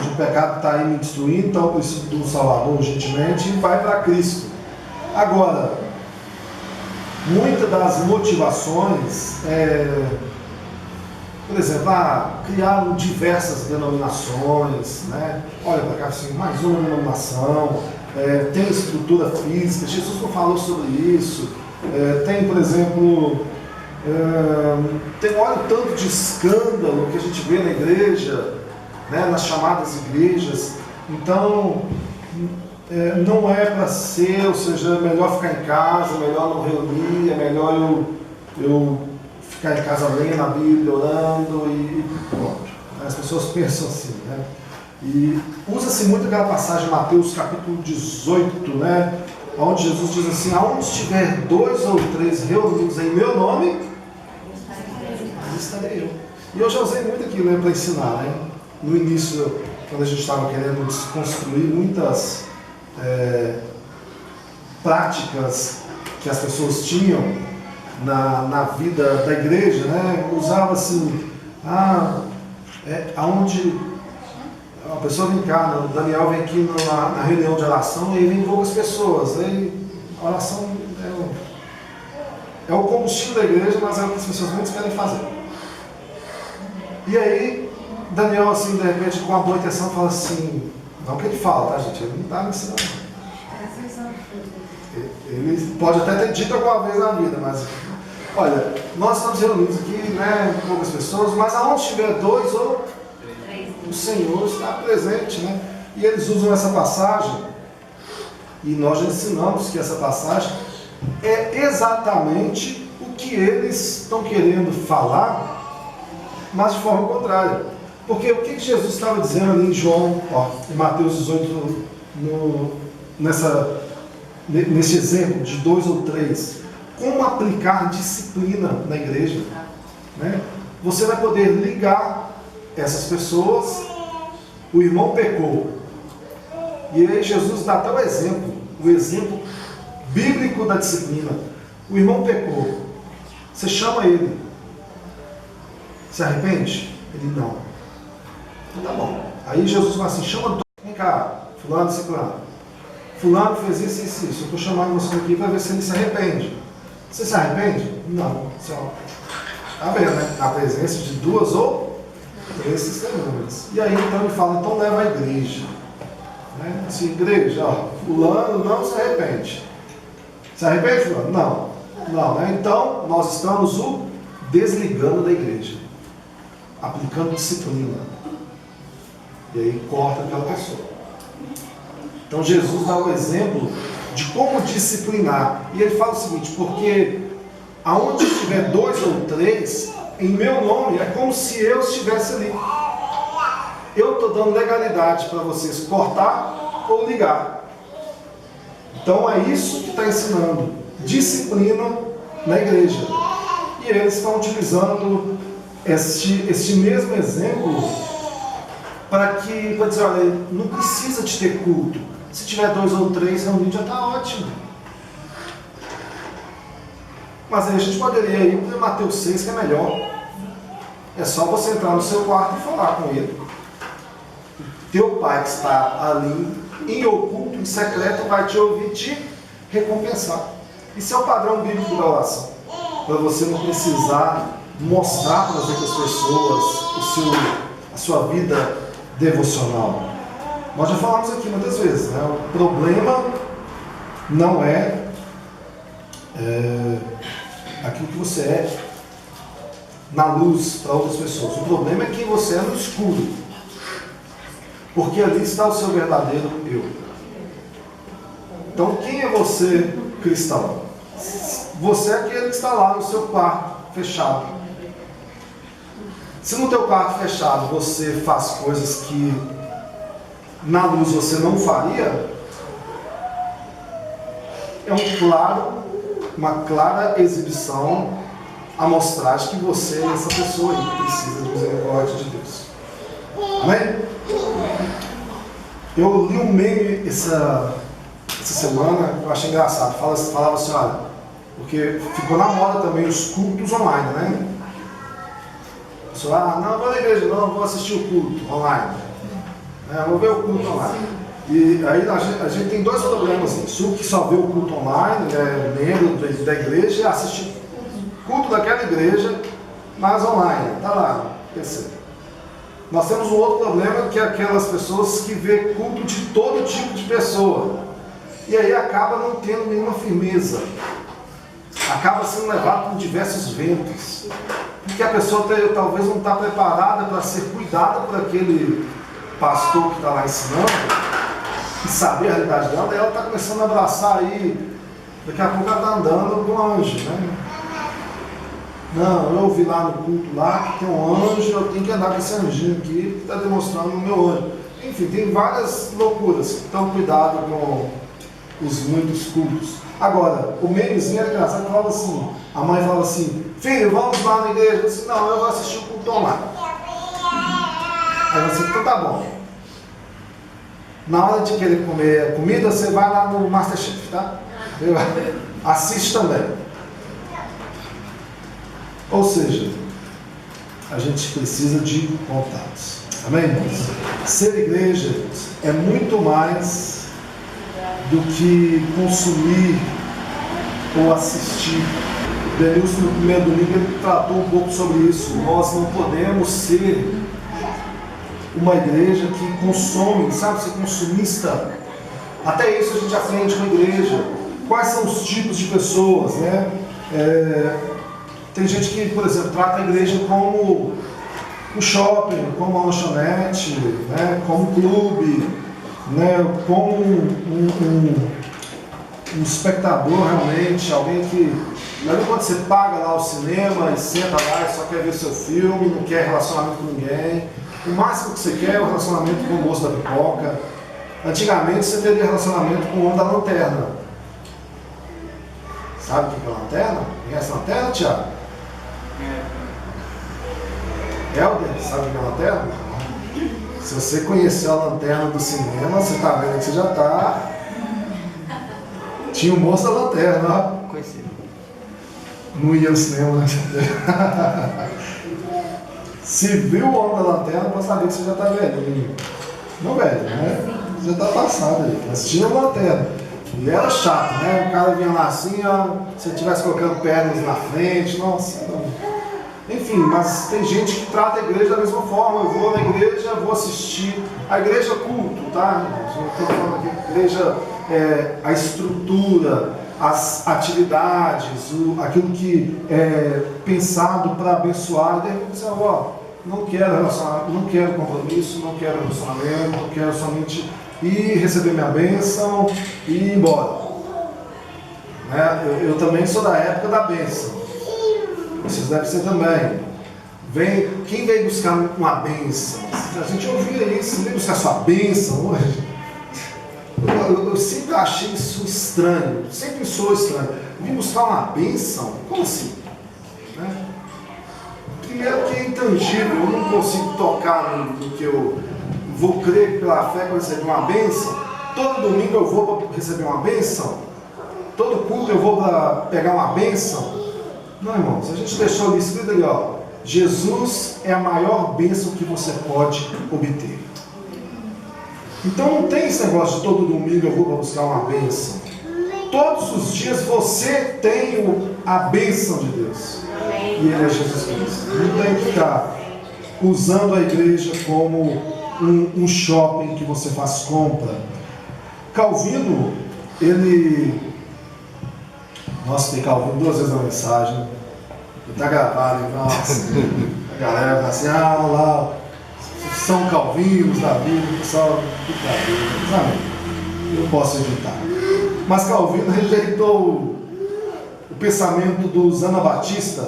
o pecado está aí me destruindo, então eu preciso de um Salvador urgentemente, e vai para Cristo. Agora, muitas das motivações, por exemplo, criaram diversas denominações, né? Olha para cá assim, mais uma denominação, tem estrutura física, Jesus não falou sobre isso, tem, por exemplo, olha o tanto de escândalo que a gente vê na igreja, né, nas chamadas igrejas. Então, não é para ser, ou seja, é melhor ficar em casa, é melhor não reunir, é melhor eu ficar em casa lendo a Bíblia, orando e pronto. As pessoas pensam assim, né? E usa-se muito aquela passagem de Mateus capítulo 18, né? Onde Jesus diz assim: aonde estiver 2 ou 3 reunidos em meu nome, ali estarei eu. E eu já usei muito aquilo, né, para ensinar, né? No início, quando a gente estava querendo desconstruir muitas práticas que as pessoas tinham na vida da igreja, né? Usava assim, aonde a pessoa vem cá, o Daniel vem aqui na reunião de oração e vem poucas pessoas. Aí a oração é o combustível da igreja, mas é o que as pessoas muitas querem fazer. E aí Daniel, assim, de repente, com uma boa intenção, fala assim, não que ele fala, tá, gente? Ele não está me ensinando. Ele pode até ter dito alguma vez na vida, mas olha, nós estamos reunidos aqui, né, com poucas pessoas, mas aonde estiver 2 ou 3, o Senhor está presente, né? E eles usam essa passagem, e nós já ensinamos que essa passagem é exatamente o que eles estão querendo falar, mas de forma contrária. Porque o que Jesus estava dizendo ali em João, em Mateus 18, nesse exemplo de 2 ou 3, como aplicar disciplina na igreja, né? Você vai poder ligar essas pessoas. O irmão pecou, e aí Jesus dá até o exemplo bíblico da disciplina. O irmão pecou, você chama ele, se arrepende? Ele não. Então tá bom. Aí Jesus fala assim, chama todos, vem cá, fulano, ciclano. Fulano fez isso, isso, isso. Eu estou chamando você aqui para ver se ele se arrepende. Você se arrepende? Não. Está vendo, né? Na presença de 2 ou 3 testemunhas. E aí então ele fala, então leva a igreja. Né? Assim, igreja, ó, fulano não se arrepende. Se arrepende, fulano? Não. Não, né? Então nós estamos o desligando da igreja. Aplicando disciplina. E aí corta aquela pessoa. Então Jesus dá o exemplo de como disciplinar. E ele fala o seguinte, porque aonde estiver 2 ou 3, em meu nome, é como se eu estivesse ali. Eu estou dando legalidade para vocês cortar ou ligar. Então é isso que está ensinando. Disciplina na igreja. E eles estão utilizando este mesmo exemplo para dizer, olha, não precisa de ter culto. Se tiver 2 ou 3 reunidos já está ótimo. Mas aí a gente poderia ir para Mateus 6, que é melhor. É só você entrar no seu quarto e falar com ele. Teu pai que está ali, em oculto, em secreto, vai te ouvir e te recompensar. Isso é o padrão bíblico da oração. Para você não precisar mostrar para as outras pessoas a sua vida devocional. Nós já falamos aqui muitas vezes, né? O problema não é aquilo que você é na luz para outras pessoas. O problema é quem você é no escuro. Porque ali está o seu verdadeiro eu. Então quem é você, cristão? Você é aquele que está lá no seu quarto, fechado. Se no teu quarto fechado você faz coisas que na luz você não faria, é uma clara exibição, amostragem que você é essa pessoa aí que precisa de misericórdia de Deus. Amém? Eu li um meme essa semana, eu achei engraçado. Falava assim, olha, porque ficou na moda também os cultos online, né? A pessoa, não vou na igreja, não, vou assistir o culto online. Vou ver o culto online. E aí a gente tem 2 problemas nisso. O que só vê o culto online, é membro da igreja, e assiste o culto daquela igreja, mas online, está lá no PC. Nós temos um outro problema, que é aquelas pessoas que vê culto de todo tipo de pessoa. E aí acaba não tendo nenhuma firmeza. Acaba sendo levado por diversos ventos. Porque a pessoa talvez não está preparada para ser cuidada por aquele pastor que está lá ensinando e saber a realidade dela. Daí ela está começando a abraçar aí. Daqui a pouco ela está andando com um anjo, né? Não, eu ouvi lá no culto lá que tem um anjo, eu tenho que andar com esse anjinho aqui que está demonstrando o meu anjo. Enfim, tem várias loucuras. Então cuidado com os muitos cultos. Agora, o memezinho era engraçado, falava assim, a mãe falava assim, filho, vamos lá na igreja. Eu disse, não, eu vou assistir o culto online. Aí você, então tá bom. Na hora de querer comer comida, você vai lá no Masterchef, tá? Assiste também. Ou seja, a gente precisa de contatos. Amém, irmãos? Ser igreja é muito mais do que consumir ou assistir. O Denilson, no primeiro domingo, ele tratou um pouco sobre isso. Nós não podemos ser uma igreja que consome, sabe, ser consumista. Até isso a gente aprende com a igreja. Quais são os tipos de pessoas, né? Tem gente que, por exemplo, trata a igreja como um shopping, como uma lanchonete, né? Como um clube, né? Como um espectador realmente, alguém que... Lembra quando você paga lá o cinema e senta lá e só quer ver seu filme, não quer relacionamento com ninguém. O máximo que você quer é o relacionamento com o moço da pipoca. Antigamente você teria relacionamento com o homem da lanterna, Sabe o que é lanterna? Conhece lanterna, Thiago? Helder, sabe o que é lanterna? Se você conheceu a lanterna do cinema, você tá vendo que você já tá... Tinha o moço da lanterna, ó. Conheci. Não ia no cinema, né? Se viu o homem da lanterna, pode saber que você já tá velhinho. Não velho, né? Você já tá passado aí. Assistindo a lanterna. E era chato, né? O cara vinha lá assim, ó, se ele estivesse colocando pernas na frente, nossa. Não. Enfim, mas tem gente que trata a igreja da mesma forma. Eu vou na igreja, vou assistir. A igreja é culto, tá? Eu estou falando aqui, a igreja a estrutura, as atividades, aquilo que é pensado para abençoar. E de repente você fala, ó, não quero relacionamento, não quero compromisso, não quero relacionamento, não quero somente ir receber minha bênção e ir embora. Né? Eu também sou da época da bênção. Vocês devem ser também. Quem veio buscar uma bênção? A gente ouvia isso, você veio buscar sua bênção hoje? Eu sempre achei isso estranho, sempre sou estranho. Vim buscar uma bênção? Como assim? Né? Primeiro que é intangível, eu não consigo tocar no que eu vou crer pela fé que eu recebi uma bênção. Todo domingo eu vou para receber uma bênção. Todo culto eu vou para pegar uma bênção. Não, irmãos, a gente deixou ali escrito ali, ó. Jesus é a maior bênção que você pode obter. Então não tem esse negócio de todo domingo eu vou para buscar uma bênção. Todos os dias você tem a bênção de Deus. E Ele é Jesus Cristo. Não tem que ficar usando a igreja como um shopping que você faz compra. Calvino, ele... Nossa, tem Calvino 2 vezes na mensagem. Está gravado, nossa. A galera fala assim, lá, São Calvinos da Bíblia, pessoal, eu posso evitar. Mas Calvino rejeitou o pensamento dos Anabatistas.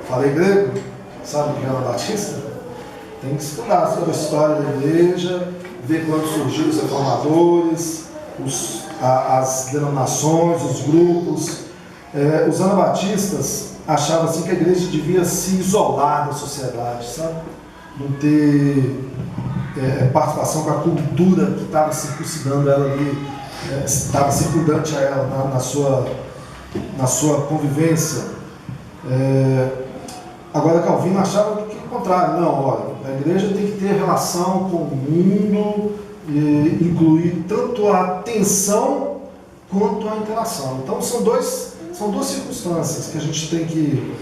Falei grego? Sabe o que é Anabatista? Tem que estudar sobre a história da igreja, ver quando surgiram os reformadores, as denominações, os grupos. Os anabatistas achavam assim que a igreja devia se isolar da sociedade, sabe? Não ter participação com a cultura que estava circuncidando ela ali, estava circundante a ela na sua convivência. Agora Calvino achava que o contrário, não, olha, a igreja tem que ter relação com o mundo, incluir tanto a atenção quanto a interação. Então são duas circunstâncias que a gente tem que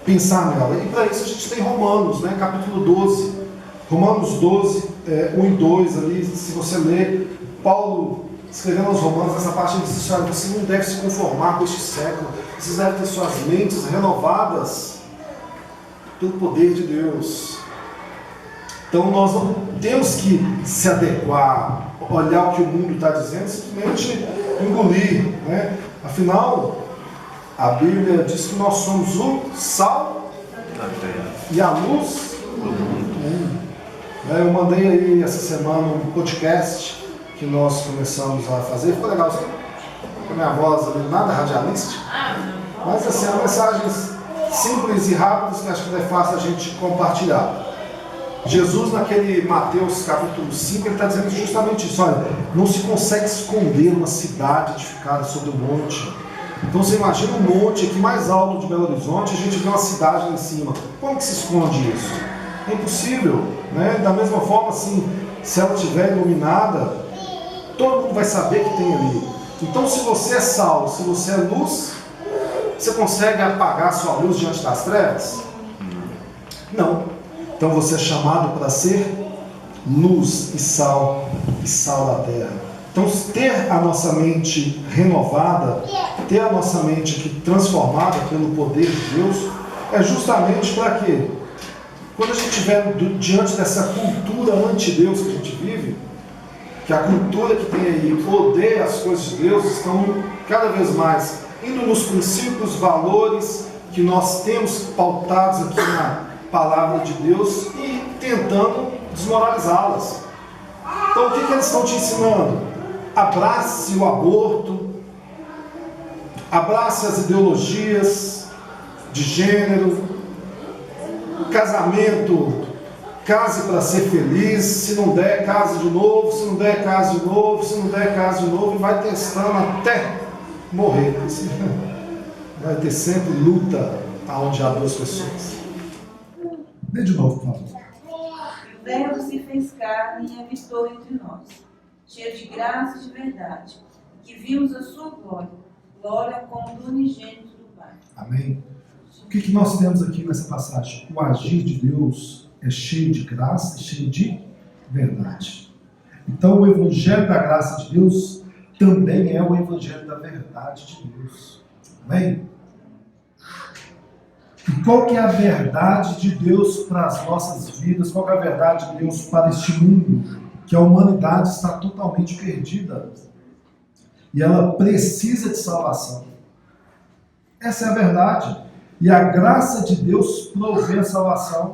pensar nela. E para isso a gente tem Romanos, né, capítulo 12. Romanos 12, 1 e 2 ali, se você ler, Paulo escrevendo aos Romanos, essa parte ele diz, olha, você não deve se conformar com este século, vocês devem ter suas mentes renovadas pelo poder de Deus. Então nós não temos que se adequar, olhar o que o mundo está dizendo, simplesmente engolir, né? Afinal, a Bíblia diz que nós somos o sal e a luz do mundo. Eu mandei aí essa semana um podcast que nós começamos a fazer, ficou legal, com a minha voz ali, nada radialista, mas assim, mensagens simples e rápidas que acho que é fácil a gente compartilhar. Jesus, naquele Mateus capítulo 5, ele está dizendo justamente isso. Olha, não se consegue esconder uma cidade edificada sobre um monte. Então você imagina um monte aqui mais alto de Belo Horizonte, a gente vê uma cidade lá em cima. Como que se esconde isso? É impossível, né? Da mesma forma, assim, se ela estiver iluminada, todo mundo vai saber que tem ali. Então se você é sal, se você é luz, você consegue apagar a sua luz diante das trevas? Não. Então você é chamado para ser luz e sal da terra. Então ter a nossa mente renovada, ter a nossa mente aqui transformada pelo poder de Deus, é justamente para quê? Quando a gente estiver diante dessa cultura anti-Deus que a gente vive, que a cultura que tem aí odeia as coisas de Deus, estão cada vez mais indo nos princípios, valores que nós temos pautados aqui na palavra de Deus e tentando desmoralizá-las. Então o que eles estão te ensinando? Abrace o aborto, abrace as ideologias de gênero, casamento, case para ser feliz, se não der, case de novo, se não der, case de novo, se não der, case de novo, e vai testando até morrer. Vai ter sempre luta aonde há duas pessoas. Lê de novo, por favor. O Verbo se fez carne e habitou entre nós, cheio de graça e de verdade, que vimos a sua glória, glória como do unigênito do Pai. Amém? O que nós temos aqui nessa passagem? O agir de Deus é cheio de graça e cheio de verdade. Então o Evangelho da graça de Deus também é o Evangelho da verdade de Deus. Amém? E qual que é a verdade de Deus para as nossas vidas? Qual que é a verdade de Deus para este mundo? Que a humanidade está totalmente perdida. E ela precisa de salvação. Essa é a verdade. E a graça de Deus provê a salvação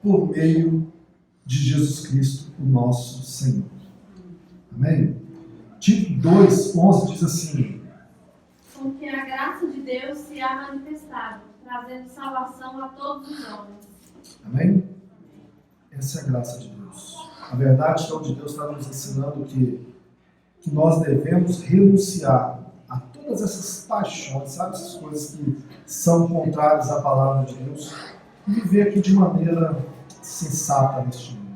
por meio de Jesus Cristo, o nosso Senhor. Amém? Tito 2:11 diz assim: porque a graça de Deus se há manifestado, trazendo salvação a todos os homens. Amém? Essa é a graça de Deus. A verdade então de Deus está nos ensinando que nós devemos renunciar a todas essas paixões, sabe? Essas coisas que são contrárias à palavra de Deus, e viver aqui de maneira sensata neste mundo.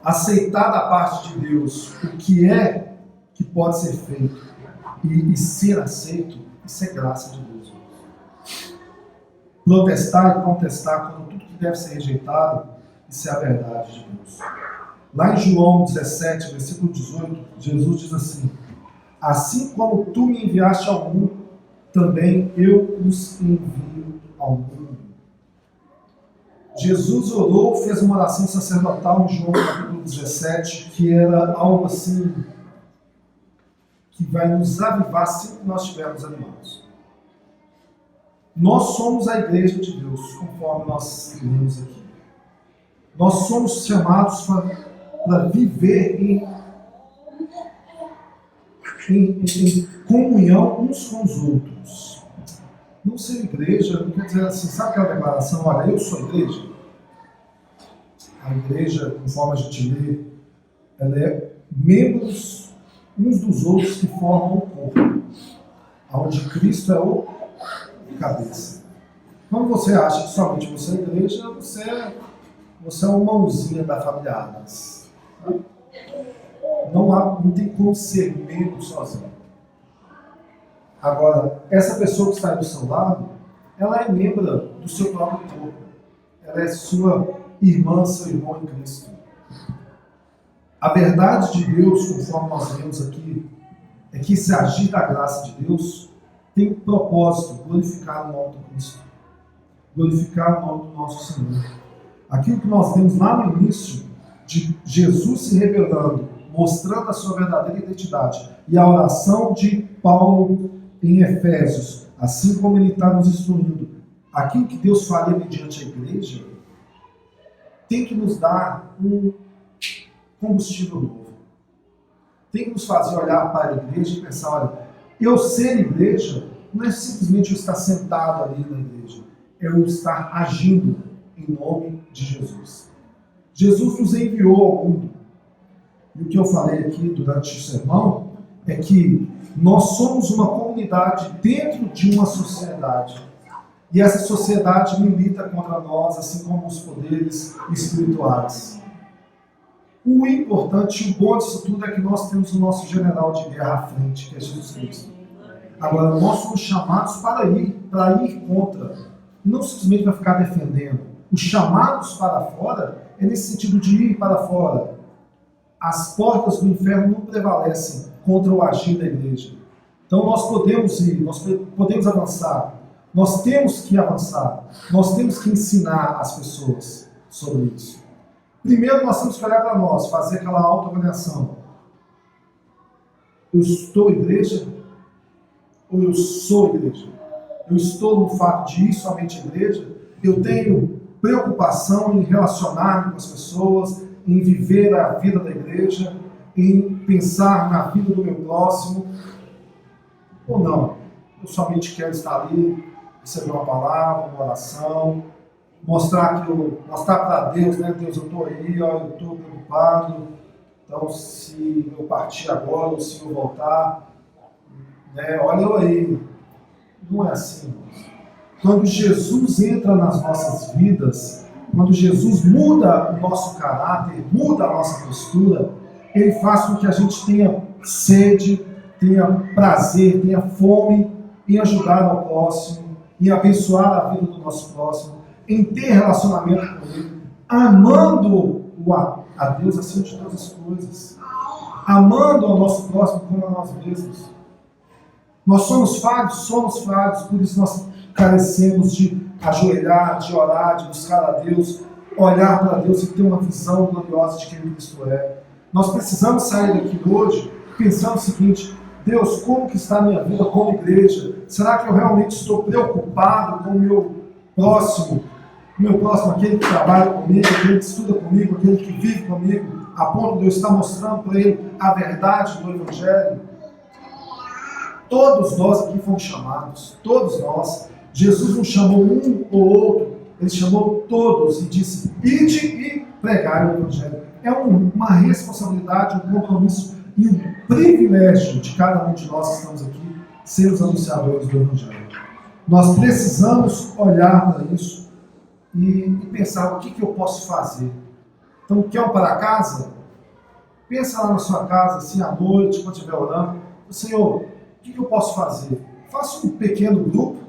Aceitar da parte de Deus o que pode ser feito e ser aceito, isso é graça de Deus. Protestar e contestar quando tudo que deve ser rejeitado, isso é a verdade de Deus. Lá em João 17, versículo 18, Jesus diz assim: assim como tu me enviaste ao mundo, também eu os envio ao mundo. Jesus orou, fez uma oração sacerdotal em João capítulo 17, que era algo assim, que vai nos avivar sempre que nós estivermos animados. Nós somos a igreja de Deus, conforme nós lemos aqui. Nós somos chamados para viver em comunhão uns com os outros. Não ser igreja, não quer dizer assim, sabe aquela declaração, olha, eu sou igreja? A igreja, conforme a gente lê, ela é membros uns dos outros que formam o corpo, onde Cristo é o cabeça. Quando você acha que somente você é igreja, você é uma mãozinha da família Adams. Não tem como ser membro sozinho. Agora, essa pessoa que está aí do seu lado, ela é membro do seu próprio corpo. Ela é sua irmã, seu irmão em Cristo. A verdade de Deus, conforme nós vemos aqui, é que esse agir da graça de Deus tem um propósito: glorificar o nome de Cristo, glorificar o nome do nosso Senhor. Aquilo que nós vemos lá no início, de Jesus se revelando, mostrando a sua verdadeira identidade, e a oração de Paulo em Efésios, assim como ele está nos instruindo, aquilo que Deus faria mediante a igreja, tem que nos dar um combustível novo. Tem que nos fazer olhar para a igreja e pensar, olha, eu ser igreja não é simplesmente eu estar sentado ali na igreja, é eu estar agindo em nome de Jesus. Jesus nos enviou ao mundo. E o que eu falei aqui durante o sermão é que nós somos uma comunidade dentro de uma sociedade. E essa sociedade milita contra nós, assim como os poderes espirituais. O importante e o bom disso tudo é que nós temos o nosso general de guerra à frente, que é Jesus Cristo. Agora, nós somos chamados para ir contra. Não simplesmente para ficar defendendo. Os chamados para fora é nesse sentido de ir para fora. As portas do inferno não prevalecem contra o agir da igreja. Então nós podemos ir, nós podemos avançar. Nós temos que avançar. Nós temos que ensinar as pessoas sobre isso. Primeiro nós temos que olhar para nós, fazer aquela autoavaliação. Eu estou igreja? Ou eu sou igreja? Eu estou no fato de ir somente igreja? Eu tenho preocupação em relacionar-me com as pessoas, em viver a vida da igreja, em pensar na vida do meu próximo. ou não. Eu somente quero estar ali, receber uma palavra, uma oração, mostrar para Deus, né? Deus, eu estou aí, ó, eu estou preocupado. Então, se eu partir agora ou se eu voltar, né? Olha eu aí. Não é assim, irmãos. Quando Jesus entra nas nossas vidas, quando Jesus muda o nosso caráter, muda a nossa postura, Ele faz com que a gente tenha sede, tenha prazer, tenha fome em ajudar ao próximo, em abençoar a vida do nosso próximo, em ter relacionamento com Ele, amando a Deus acima de todas as coisas, amando ao nosso próximo como a nós mesmos. Nós somos falhos, por isso nós carecemos de ajoelhar, de orar, de buscar a Deus, olhar para Deus e ter uma visão gloriosa de quem Cristo é. Nós precisamos sair daqui hoje pensando o seguinte: Deus, como que está a minha vida como igreja? Será que eu realmente estou preocupado com o meu próximo, aquele que trabalha comigo, aquele que estuda comigo, aquele que vive comigo, a ponto de eu estar mostrando para ele a verdade do Evangelho? Todos nós aqui fomos chamados, todos nós. Jesus não chamou um ou outro, Ele chamou todos e disse: ide e pregai o Evangelho. É uma responsabilidade, um compromisso e um privilégio de cada um de nós que estamos aqui ser os anunciadores do Evangelho. Nós precisamos olhar para isso e pensar: o que eu posso fazer? Então, quer ir para casa? Pensa lá na sua casa, assim, à noite, quando estiver orando: Senhor, o que eu posso fazer? Faça um pequeno grupo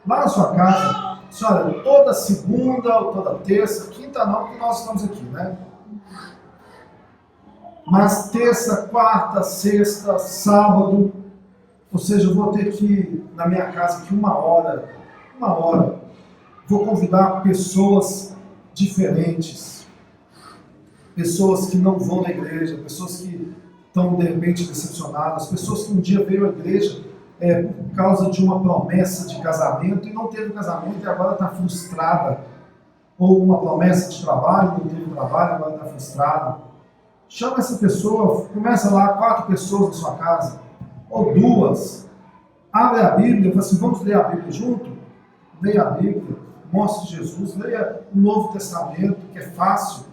lá na sua casa. Senhora, toda segunda ou toda terça, quinta não, porque nós estamos aqui, né? Mas terça, quarta, sexta, sábado, ou seja, eu vou ter que ir na minha casa aqui uma hora, vou convidar pessoas diferentes, pessoas que não vão na igreja, pessoas que estão de repente decepcionadas, pessoas que um dia veio à igreja por causa de uma promessa de casamento e não teve casamento e agora está frustrada, ou uma promessa de trabalho, não teve trabalho, agora está frustrada. Chama essa pessoa, começa lá 4 pessoas na sua casa, ou 2, abre a Bíblia, fala assim: vamos ler a Bíblia junto? Leia a Bíblia, mostre Jesus, leia o Novo Testamento, que é fácil,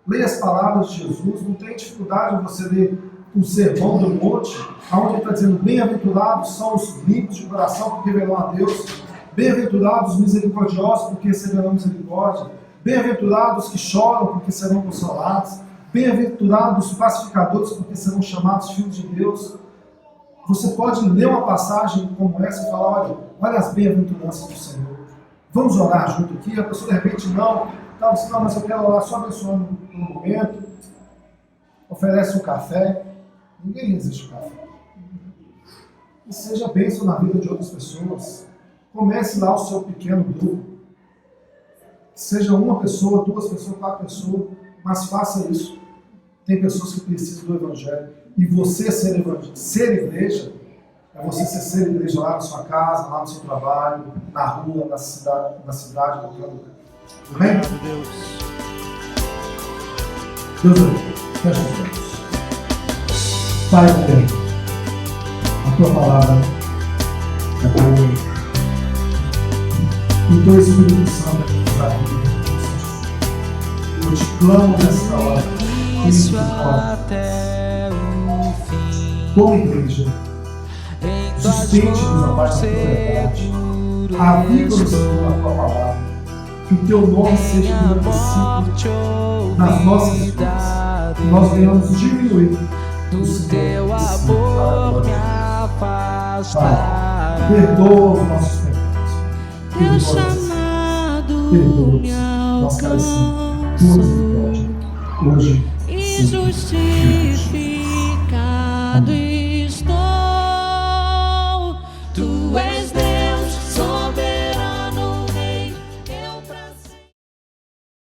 leia as palavras de Jesus, não tem dificuldade em você ler o Sermão do Monte, onde ele está dizendo: bem-aventurados são os limpos de coração, porque verão a Deus, bem-aventurados os misericordiosos, porque receberão misericórdia, bem-aventurados que choram, porque serão consolados, bem-aventurados os pacificadores, porque serão chamados filhos de Deus. Você pode ler uma passagem como essa e falar: olha as bem-aventuranças do Senhor. Vamos orar junto aqui? A pessoa de repente não, mas eu quero orar só abençoando no momento. Oferece um café. Ninguém resiste ao café. E seja bênção na vida de outras pessoas. Comece lá o seu pequeno grupo. Seja uma pessoa, 2 pessoas, 4 pessoas, mas faça isso. Tem pessoas que precisam do Evangelho. E você ser igreja, é você ser igreja lá na sua casa, lá no seu trabalho, na rua, na cidade, em qualquer lugar. Tudo bem? Deus abençoe. Feche os olhos. Pai, bem, a tua palavra é boa. E o teu Espírito Santo é que nos ajuda. Eu te clamo nesta hora. Como igreja, sustente-nos a paz da tua verdade. Aviva-nos, Senhor, a tua palavra. Que o teu nome seja engrandecido nas nossas vidas. Que nós venhamos diminuir o teu amor me afastará. Perdoa os nossos pecados. Teu chamado me alcançou. Nós carecemos tua misericórdia. Hoje, injustificado.